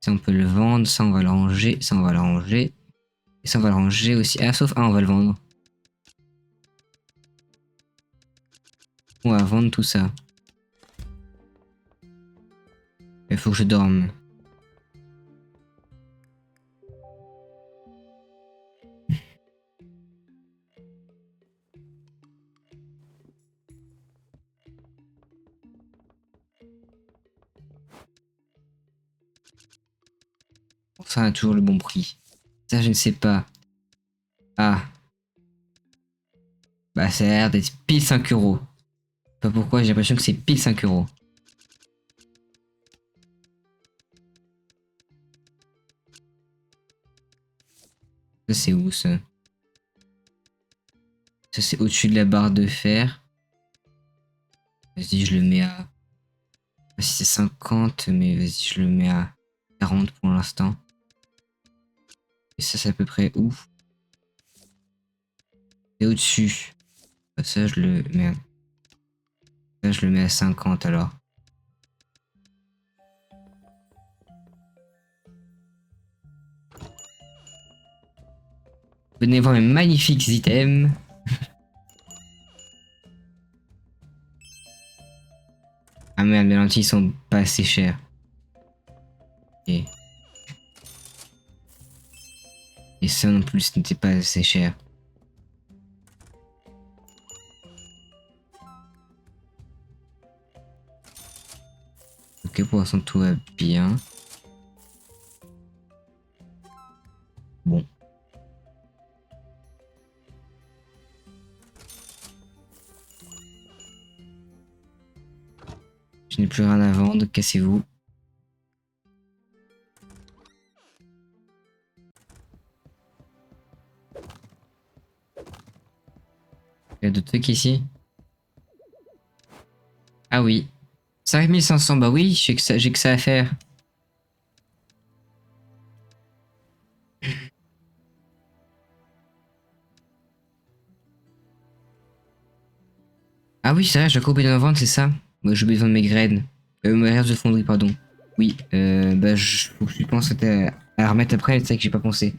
Ça on peut le vendre, ça on va le ranger, ça on va le ranger. Et ça on va le ranger aussi. Ah sauf on va le vendre. On va vendre tout ça. Il faut que je dorme. Ça a toujours le bon prix. Ça je ne sais pas. Ah. Bah ça a l'air d'être pile 5 euros. Pas pourquoi j'ai l'impression que c'est pile 5 euros. Ça c'est où ça? Ça c'est au-dessus de la barre de fer. Vas-y je le mets à... Si c'est 50 mais vas-y je le mets à 40 pour l'instant. Et ça c'est à peu près où? C'est au-dessus. Ça je le mets à... Ça je le mets à 50 alors. Venez voir mes magnifiques items. Ah merde, mes lentilles sont pas assez chères. Et ça non plus, ce n'était pas assez cher. Ok, pour l'instant tout va bien. Bon. Je n'ai plus rien à vendre, cassez-vous. Il y a d'autres trucs ici? Ah oui. 5500, bah oui, j'ai que ça à faire. Ah oui, c'est vrai, j'ai encore oublié d'en vendre, c'est ça? Moi, j'ai oublié de vendre mes graines. Mes restes de fonderie, pardon. Oui, bah, faut que je pense à remettre après, c'est vrai que j'ai pas pensé.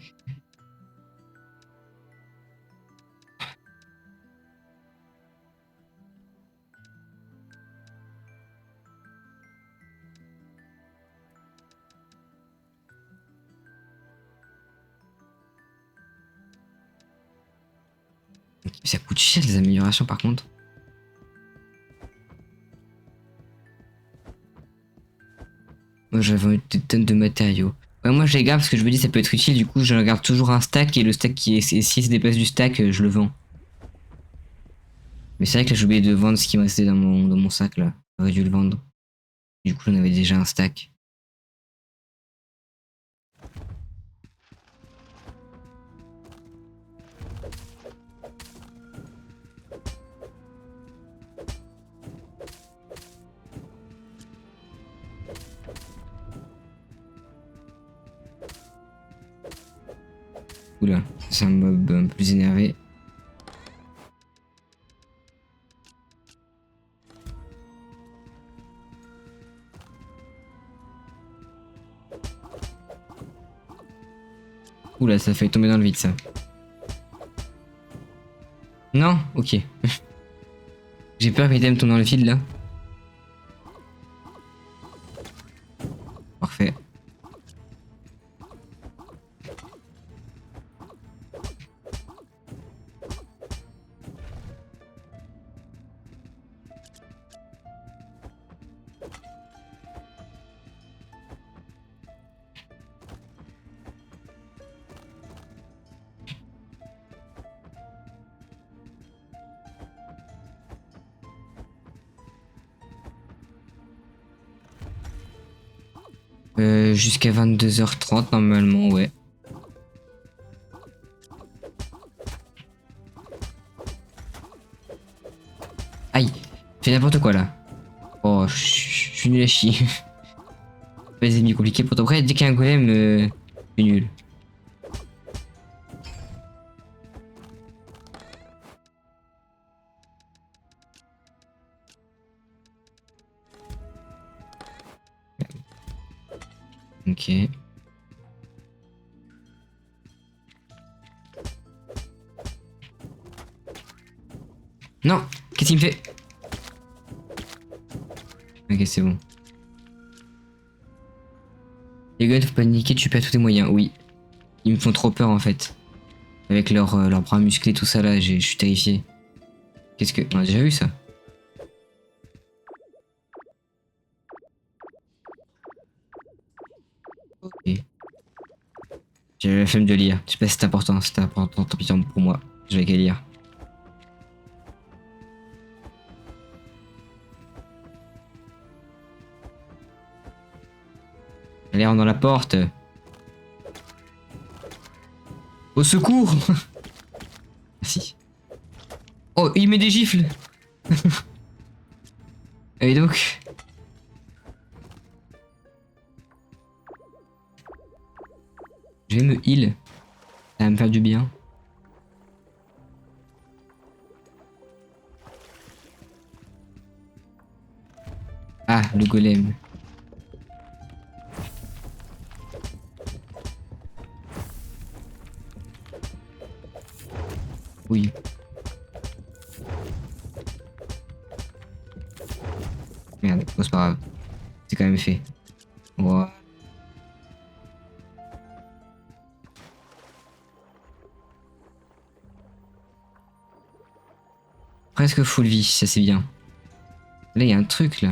Ça coûte cher les améliorations par contre. Moi j'avais des tonnes de matériaux. Ouais, moi je les garde parce que je me dis ça peut être utile, du coup je garde toujours un stack et le stack qui est, s'il se dépasse du stack, je le vends. Mais c'est vrai que là j'ai oublié de vendre ce qui me restait dans mon sac là. J'aurais dû le vendre. Du coup j'en avais déjà un stack. Oula, c'est un mob un peu plus énervé. Oula, ça fait tomber dans le vide ça. Non? Ok. J'ai peur que l'item tombe dans le vide là. Parfait. Jusqu'à 22h30 normalement, ouais. Aïe, fais n'importe quoi là. Oh, je suis nul à chier. Pas des ennemis compliqués pour toi. Après, dès qu'il y a un golem, je suis nul. Ok. Non! Qu'est-ce qu'il me fait? Ok, c'est bon. Les guns, faut paniquer, tu perds tous tes moyens. Oui. Ils me font trop peur en fait. Avec leurs bras musclés, tout ça là, je suis terrifié. Qu'est-ce que. On a déjà vu ça? Ok. J'ai la flemme de lire. Je sais pas si c'est important, tant pis pour moi. Je vais qu'à lire. Allez, rentre dans la porte. Au secours! Merci. Oh, il met des gifles! Et donc. Je vais me heal. Ça va me faire du bien. Ah, le golem. Oui. Merde, bon, c'est pas grave. C'est quand même fait. Wow. Presque full vie, ça c'est bien. Là, il y a un truc là.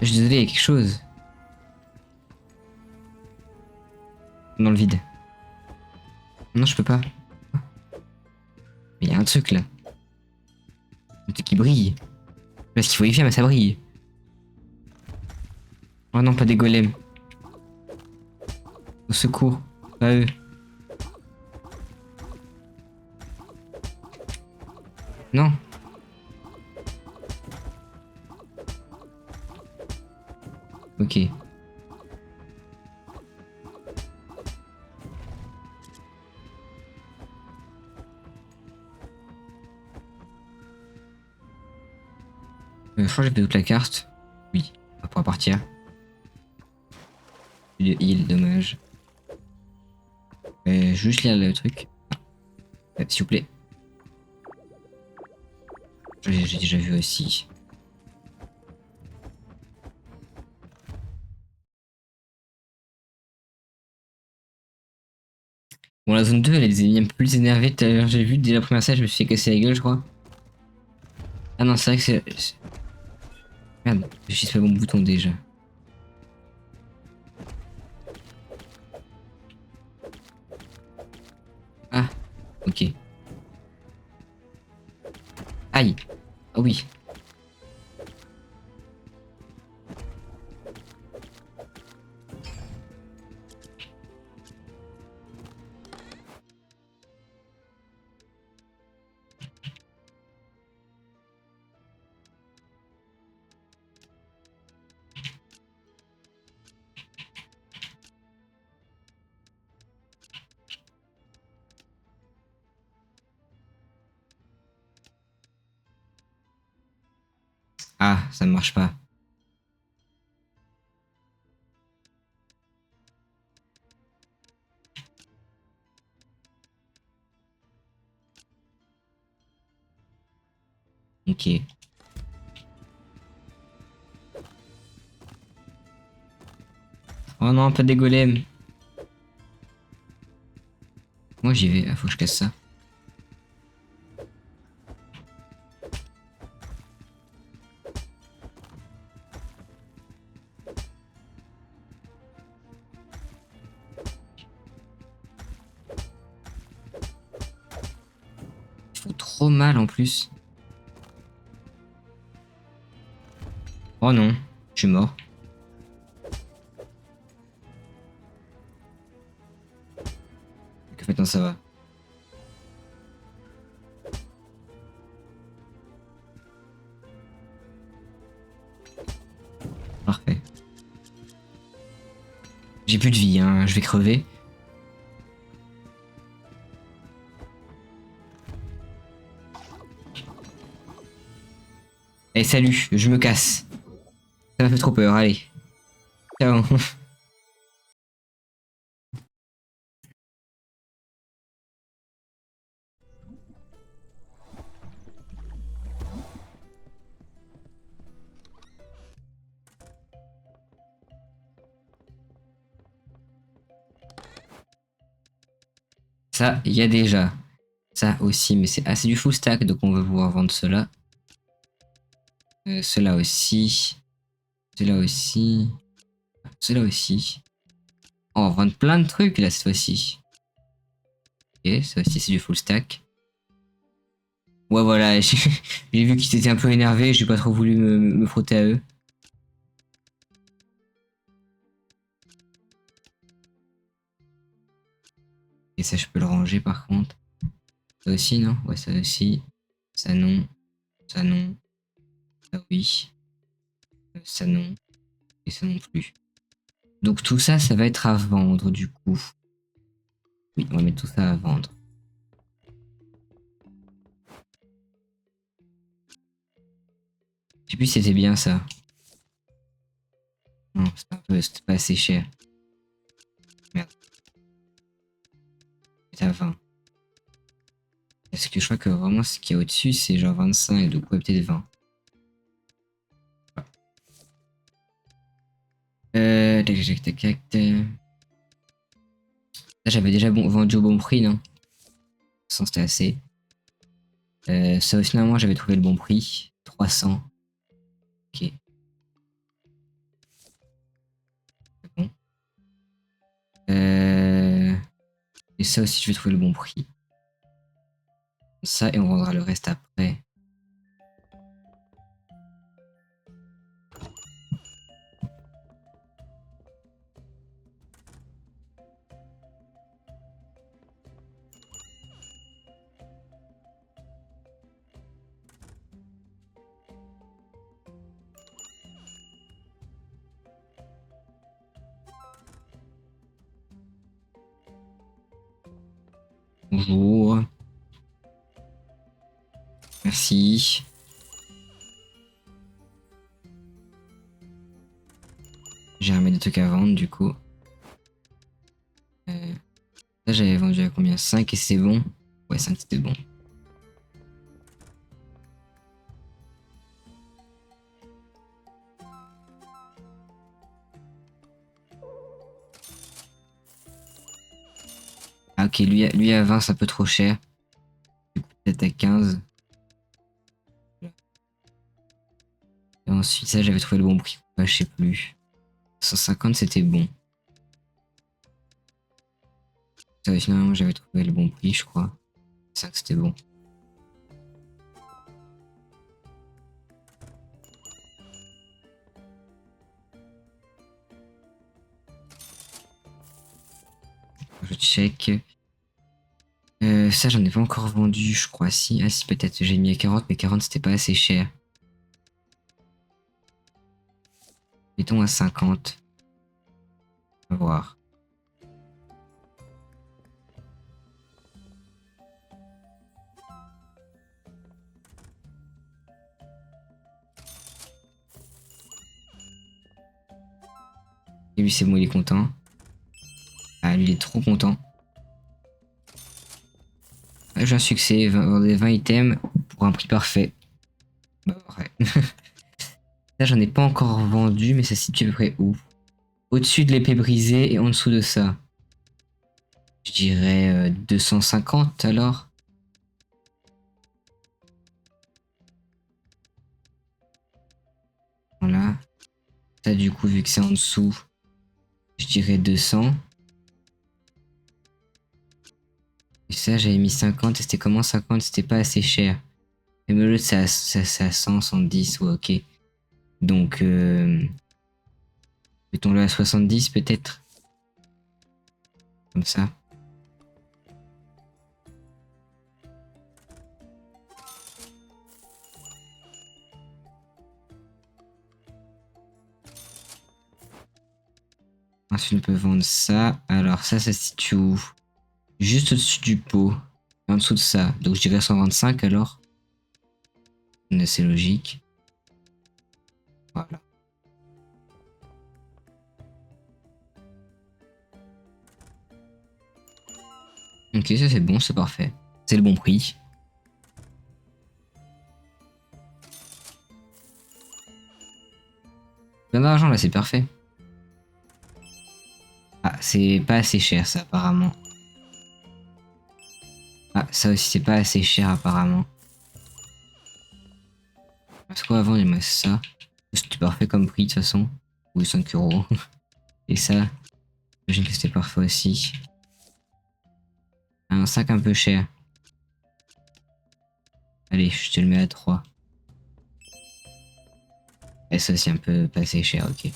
Je suis désolé, il y a quelque chose. Dans le vide. Non, je peux pas. Mais il y a un truc là. Un truc qui brille. Parce qu'il faut y faire, mais ça brille. Oh non, pas des golems. Au secours. Pas eux. Non. Ok. Je crois que j'ai fait toute la carte. Oui, on va pouvoir partir. De heal, dommage. Juste lire le truc. S'il vous plaît. J'ai déjà vu aussi. Bon, la zone 2, elle a des ennemis un peu plus énervés. Tout à l'heure, j'ai vu dès la première scène, je me suis fait casser la gueule, je crois. Ah non, c'est vrai que c'est. Merde, j'ai pas mon bouton déjà. Ah, ok. Aïe. Ah oui. Ah, ça ne marche pas. Ok. Oh non, pas des golems. Moi j'y vais, ah, faut que je casse ça. Ils font trop mal en plus. Oh non, je suis mort. Que maintenant ça va. Parfait. J'ai plus de vie, hein, je vais crever. Eh salut, je me casse. Ça m'a fait trop peur, allez. Ciao. Ça, il y a déjà. Ça aussi, mais c'est du full stack, donc on va pouvoir vendre cela. Cela aussi. Cela aussi. Cela aussi. Oh, on va vendre plein de trucs là cette fois-ci. Ok, ça aussi c'est du full stack. Ouais, voilà, j'ai vu qu'ils étaient un peu énervés, j'ai pas trop voulu me frotter à eux. Et ça, je peux le ranger par contre. Ça aussi, non? Ouais, ça aussi. Ça non. Ça non. Ça oui. Ça non. Et ça non plus. Donc tout ça, ça va être à vendre du coup. Oui, on va mettre tout ça à vendre. Je sais plus si c'était bien ça. Non, c'était pas assez cher. Merde, c'est à 20. Parce que je crois que vraiment ce qu'il y a au-dessus, c'est genre 25, donc ouais, peut-être 20. Tac, tac, tac, tac, tac. Ça, j'avais déjà vendu au bon prix, non? Ça, c'était assez. Ça aussi, normalement, j'avais trouvé le bon prix. 300. Ok, c'est bon. Et ça aussi, je vais trouver le bon prix. Ça, et on vendra le reste après. Bonjour. Merci. J'ai remis des trucs à vendre, du coup. Là, j'avais vendu à combien? 5 et c'est bon? Ouais, 5 c'était bon. Ah, ok, lui à 20, c'est un peu trop cher. Du coup, peut-être à 15. Et ensuite, ça, j'avais trouvé le bon prix. Ouais, je sais plus. 150, c'était bon. Ça, finalement, j'avais trouvé le bon prix, je crois. 5, c'était bon. Je check. Ça, j'en ai pas encore vendu, je crois. Si, ah si, peut-être. J'ai mis à 40, mais 40, c'était pas assez cher. Mettons à 50. On va voir. Et lui, c'est bon, il est content. Ah, lui, il est trop content. Ah, j'ai un succès. 20 items pour un prix parfait. Bah, ouais. Ça, j'en ai pas encore vendu, mais ça se situe à peu près où? Au-dessus de l'épée brisée et en dessous de ça. Je dirais 250 alors. Voilà. Ça, du coup, vu que c'est en dessous, je dirais 200. Et ça, j'avais mis 50. Et c'était comment 50? C'était pas assez cher. Et me c'est à 100, 110. Ouais, ok. Donc, mettons-le à 70 peut-être. Comme ça. Ensuite, on peut vendre ça. Alors, ça se situe où? Juste au-dessus du pot. En dessous de ça. Donc, je dirais 125 alors. C'est logique. Voilà. Ok, ça c'est bon, c'est parfait. C'est le bon prix. Plein d'argent là, c'est parfait. Ah, c'est pas assez cher ça apparemment. Ah, ça aussi c'est pas assez cher apparemment. Parce qu'avant il me reste ça. C'était parfait comme prix de toute façon. Ou 5 euros. Et ça, j'imagine que c'était parfait aussi. Un sac un peu cher. Allez, je te le mets à 3. Et ça c'est un peu pas assez cher, ok.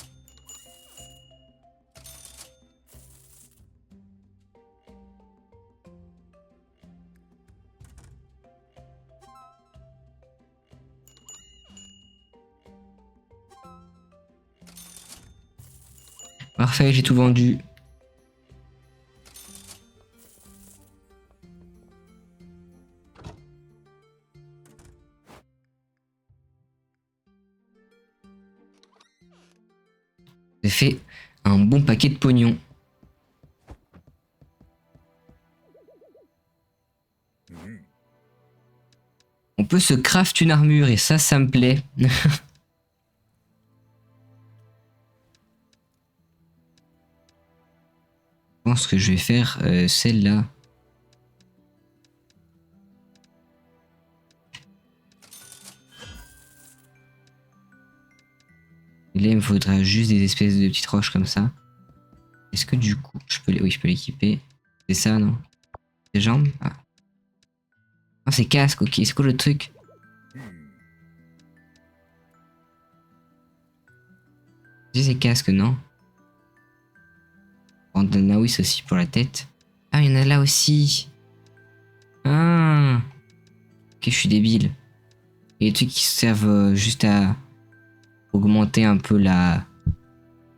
Parfait, j'ai tout vendu. J'ai fait un bon paquet de pognon. On peut se craft une armure et ça me plaît. Je pense que je vais faire celle-là. Et là, il me faudra juste des espèces de petites roches comme ça. Est-ce que du coup, je peux les... Oui, je peux l'équiper. C'est ça, non? Les jambes? Ah. Non, c'est casque, ok. C'est quoi le truc? C'est casque, non? Bandana, oui, c'est aussi pour la tête. Ah, il y en a là aussi. Ah. Ok, je suis débile. Et les trucs qui servent juste à augmenter un peu la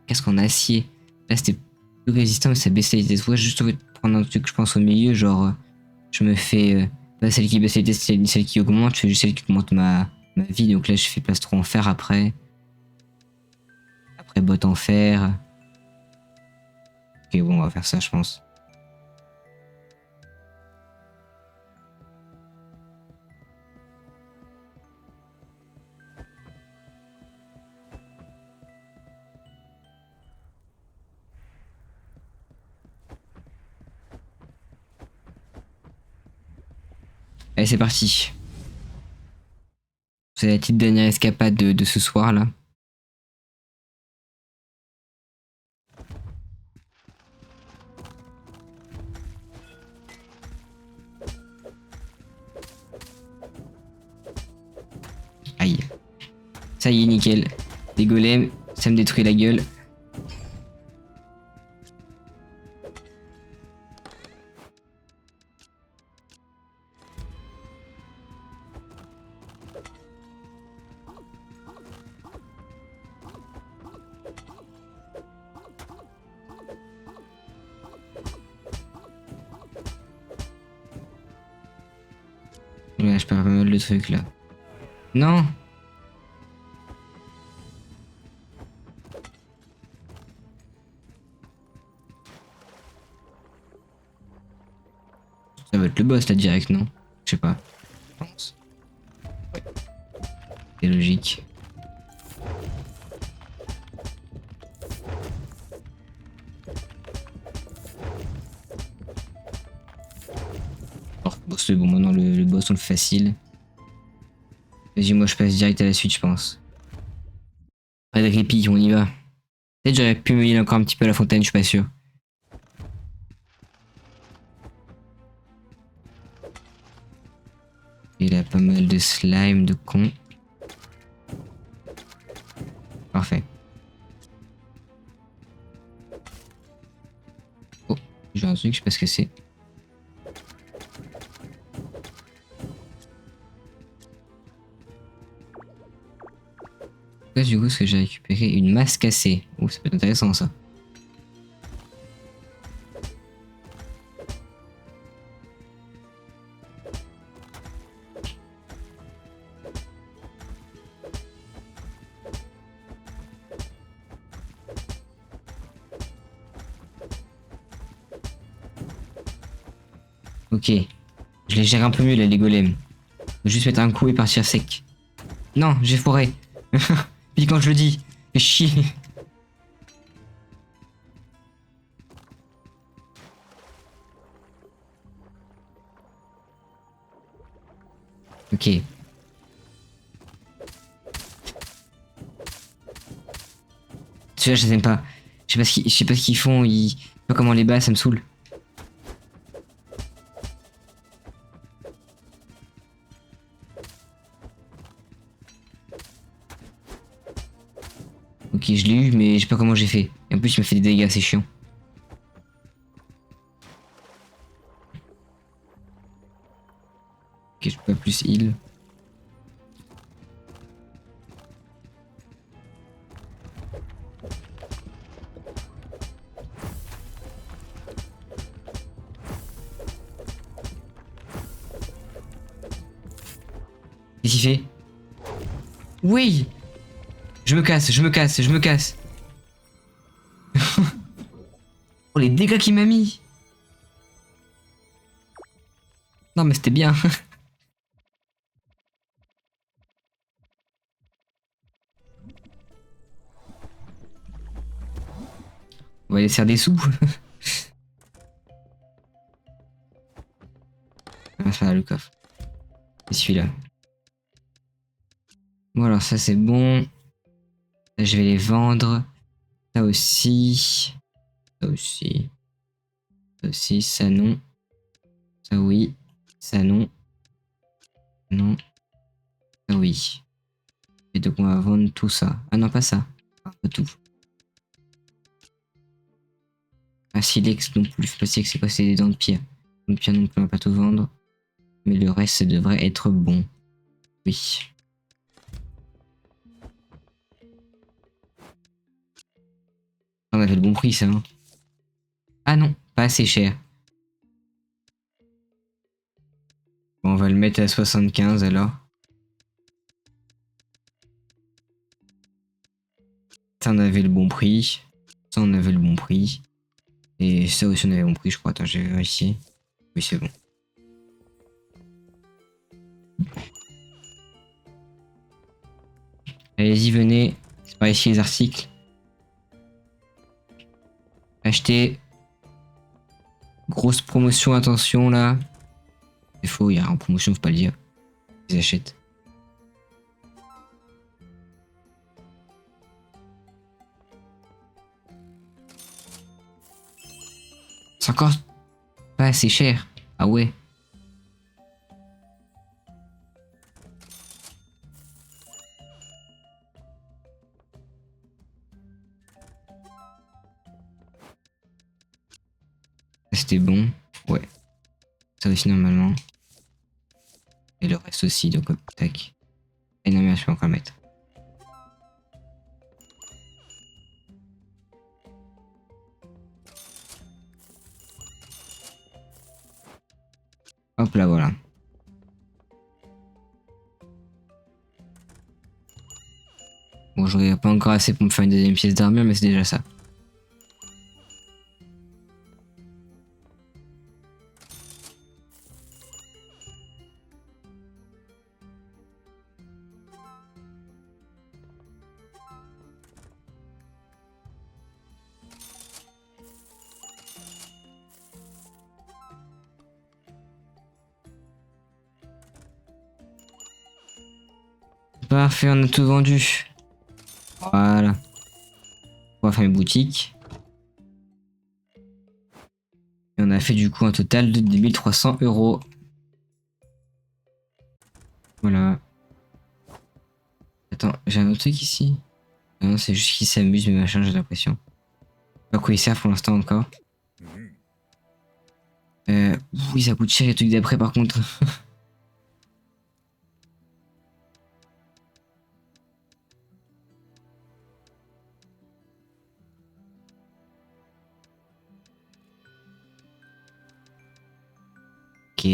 casque en acier. Là, c'était plus résistant, mais ça baissait les tests. Ouais, juste en fait, prendre un truc, je pense, au milieu, genre, je me fais pas celle qui baisse les tests, celle qui augmente, je fais juste celle qui augmente ma vie. Donc là, je fais plastron en fer après. Après, botte en fer. Ok, bon, on va faire ça, je pense. Allez, c'est parti. C'est la petite dernière escapade de ce soir là. Aïe. Ça y est, nickel. Les golems, ça me détruit la gueule. Ouais, je perds pas mal de trucs là. Non! Ça va être le boss là direct, non? Je sais pas. Je pense. C'est logique. Alors, boss, c'est bon, maintenant le boss on le fait facile. Vas-y, moi je passe direct à la suite, je pense. Pas de répit, on y va. Peut-être j'aurais pu me heal encore un petit peu à la fontaine, je suis pas sûr. Il a pas mal de slime, de con. Parfait. Oh, j'ai un truc, je sais pas ce que c'est. Là, du coup, ce que j'ai récupéré une masse cassée. Oh, ça peut être intéressant ça. Ok. Je les gère un peu mieux là, les golems. Faut juste mettre un coup et partir sec. Non, j'ai foiré. Puis quand je le dis, fais chier. Ok. Ceux-là, je les aime pas. Je sais pas ce qu'ils font. Je sais pas comment les bat, ça me saoule. Ok, je l'ai eu, mais je sais pas comment j'ai fait. Et en plus, il m'a fait des dégâts, c'est chiant. Ok, je peux pas plus heal. Qu'est-ce qu'il fait? Oui! Je me casse, je me casse, je me casse. Oh, les dégâts qu'il m'a mis! Non, mais c'était bien. On va aller se faire des sous. On va faire le coffre. Et celui-là. Bon, alors ça, c'est bon. Là, je vais les vendre. Ça aussi. Ça aussi. Ça aussi, ça non. Ça oui. Ça non. Non. Ça oui. Et donc on va vendre tout ça. Ah non, pas ça. Pas tout. Ah, silex non plus. Pas silex, c'est quoi? C'est des dents de pierre. Dents de pierre non plus, on va pas tout vendre. Mais le reste, ça devrait être bon. Oui. On avait le bon prix, ça. Hein. Ah non, pas assez cher. Bon, on va le mettre à 75 alors. Ça, on avait le bon prix. Ça, on avait le bon prix. Et ça aussi, on avait le bon prix, je crois. Attends, j'ai vérifié. Oui, c'est bon. Allez-y, venez. C'est par ici les articles. Achetez. Grosse promotion, attention là. C'est faux, il y a en promotion, faut pas le dire. Ils achètent. C'est encore pas assez cher. Ah ouais. C'était bon. Ouais. Ça aussi normalement. Et le reste aussi, donc hop, tac. Et non, mais je peux encore le mettre. Hop là, voilà. Bon, j'aurais pas encore assez pour me faire une deuxième pièce d'armure, mais c'est déjà ça. Parfait, on a tout vendu. Voilà. On va faire une boutique. Et on a fait du coup un total de 2300 €. Voilà. Attends, j'ai un autre truc ici. Ah non, c'est juste qu'ils s'amusent, mais machin, j'ai l'impression. Pas à quoi ils servent pour l'instant encore. Oui, ça coûte cher les trucs d'après par contre. Ok.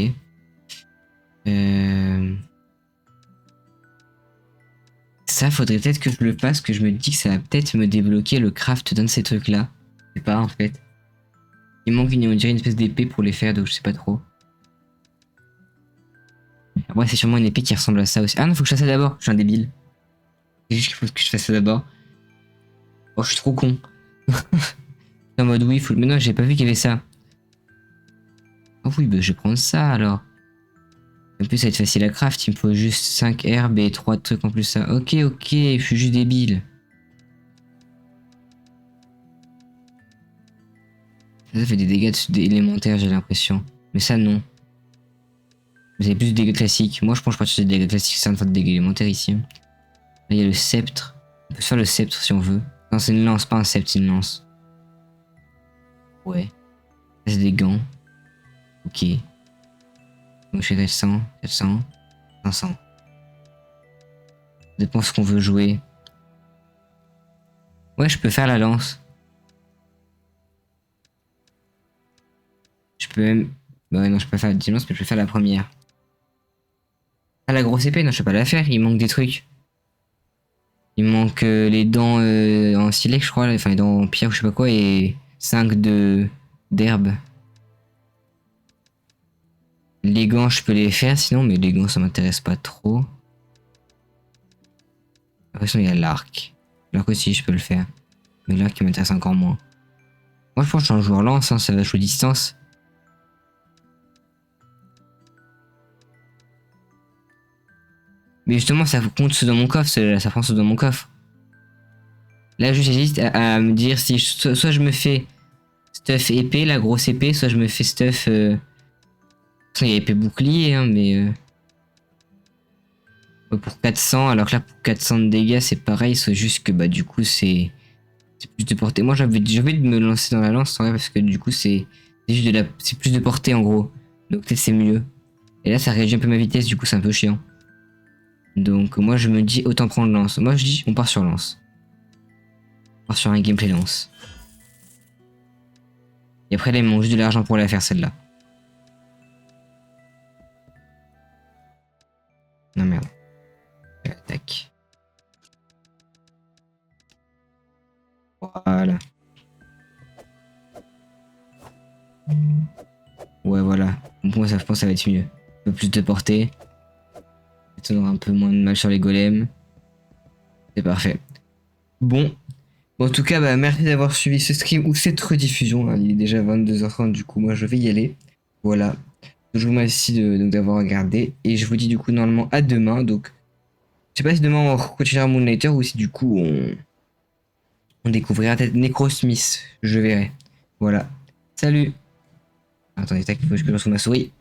Ça, faudrait peut-être que je le fasse, que je me dis que ça va peut-être me débloquer le craft d'un de ces trucs-là. Je sais pas en fait. Il manque on dirait une espèce d'épée pour les faire, donc je sais pas trop. Après, c'est sûrement une épée qui ressemble à ça aussi. Ah non, faut que je fasse ça d'abord. Je suis un débile. C'est juste qu'il faut que je fasse ça d'abord. Oh, je suis trop con. En mode oui, faut... Mais non, j'ai pas vu qu'il y avait ça. Oh oui, bah je vais prendre ça alors. En plus, ça va être facile à craft. Il me faut juste 5 herbes et 3 trucs en plus. Ça. Ok, ok, je suis juste débile. Ça fait des dégâts élémentaires, j'ai l'impression. Mais ça, non. Vous avez plus de dégâts classiques. Moi, je pense que je peux chercher des dégâts classiques, ça ne fait de dégâts élémentaires ici. Là, il y a le sceptre. On peut se faire le sceptre si on veut. Non, c'est une lance, pas un sceptre, c'est une lance. Ouais. C'est des gants. Ok. Donc, je fais 400, 400, 500. Ça dépend ce qu'on veut jouer. Ouais, je peux faire la lance. Je peux même... Bah ouais, non, je peux pas faire la deuxième lance, mais je peux faire la première. Ah, la grosse épée, non, je peux pas la faire, il manque des trucs. Il manque les dents en silex, je crois, enfin les dents en pierre ou je sais pas quoi, et 5 d'herbe. Les gants, je peux les faire sinon, mais les gants, ça m'intéresse pas trop. Après, sinon, il y a l'arc. L'arc aussi, je peux le faire. Mais l'arc, il m'intéresse encore moins. Moi, je pense que je suis un joueur lance, hein, ça va jouer distance. Mais justement, ça compte ceux dans mon coffre, ça prend ceux dans mon coffre. Là, j'hésite à me dire si soit je me fais stuff épée, la grosse épée, soit je me fais stuff. Il y a épée bouclier, hein, mais. Pour 400, alors que là, pour 400 de dégâts, c'est pareil, c'est juste que bah, du coup, c'est plus de portée. Moi, j'avais envie de me lancer dans la lance, en vrai, parce que du coup, c'est juste c'est plus de portée en gros. Donc, peut-être c'est mieux. Et là, ça réduit un peu ma vitesse, du coup, c'est un peu chiant. Donc, moi, je me dis, autant prendre lance. Moi, je dis, on part sur lance. On part sur un gameplay lance. Et après, là, il me manque juste de l'argent pour la faire, celle-là. Non, merde. Tac. Voilà. Ouais, voilà. Moi, ça, je pense que ça va être mieux. Un peu plus de portée. On aura un peu moins de mal sur les golems. C'est parfait. Bon. En tout cas, bah, merci d'avoir suivi ce stream ou cette rediffusion. Hein. Il est déjà 22h30, du coup, moi, je vais y aller. Voilà. Je vous remercie d'avoir regardé. Et je vous dis, du coup, normalement, à demain. Donc, je sais pas si demain, on continuera Moonlighter ou si, du coup, on découvrira peut-être Necrosmith. Je verrai. Voilà. Salut. Attendez, tac, il faut que je retrouve ma souris.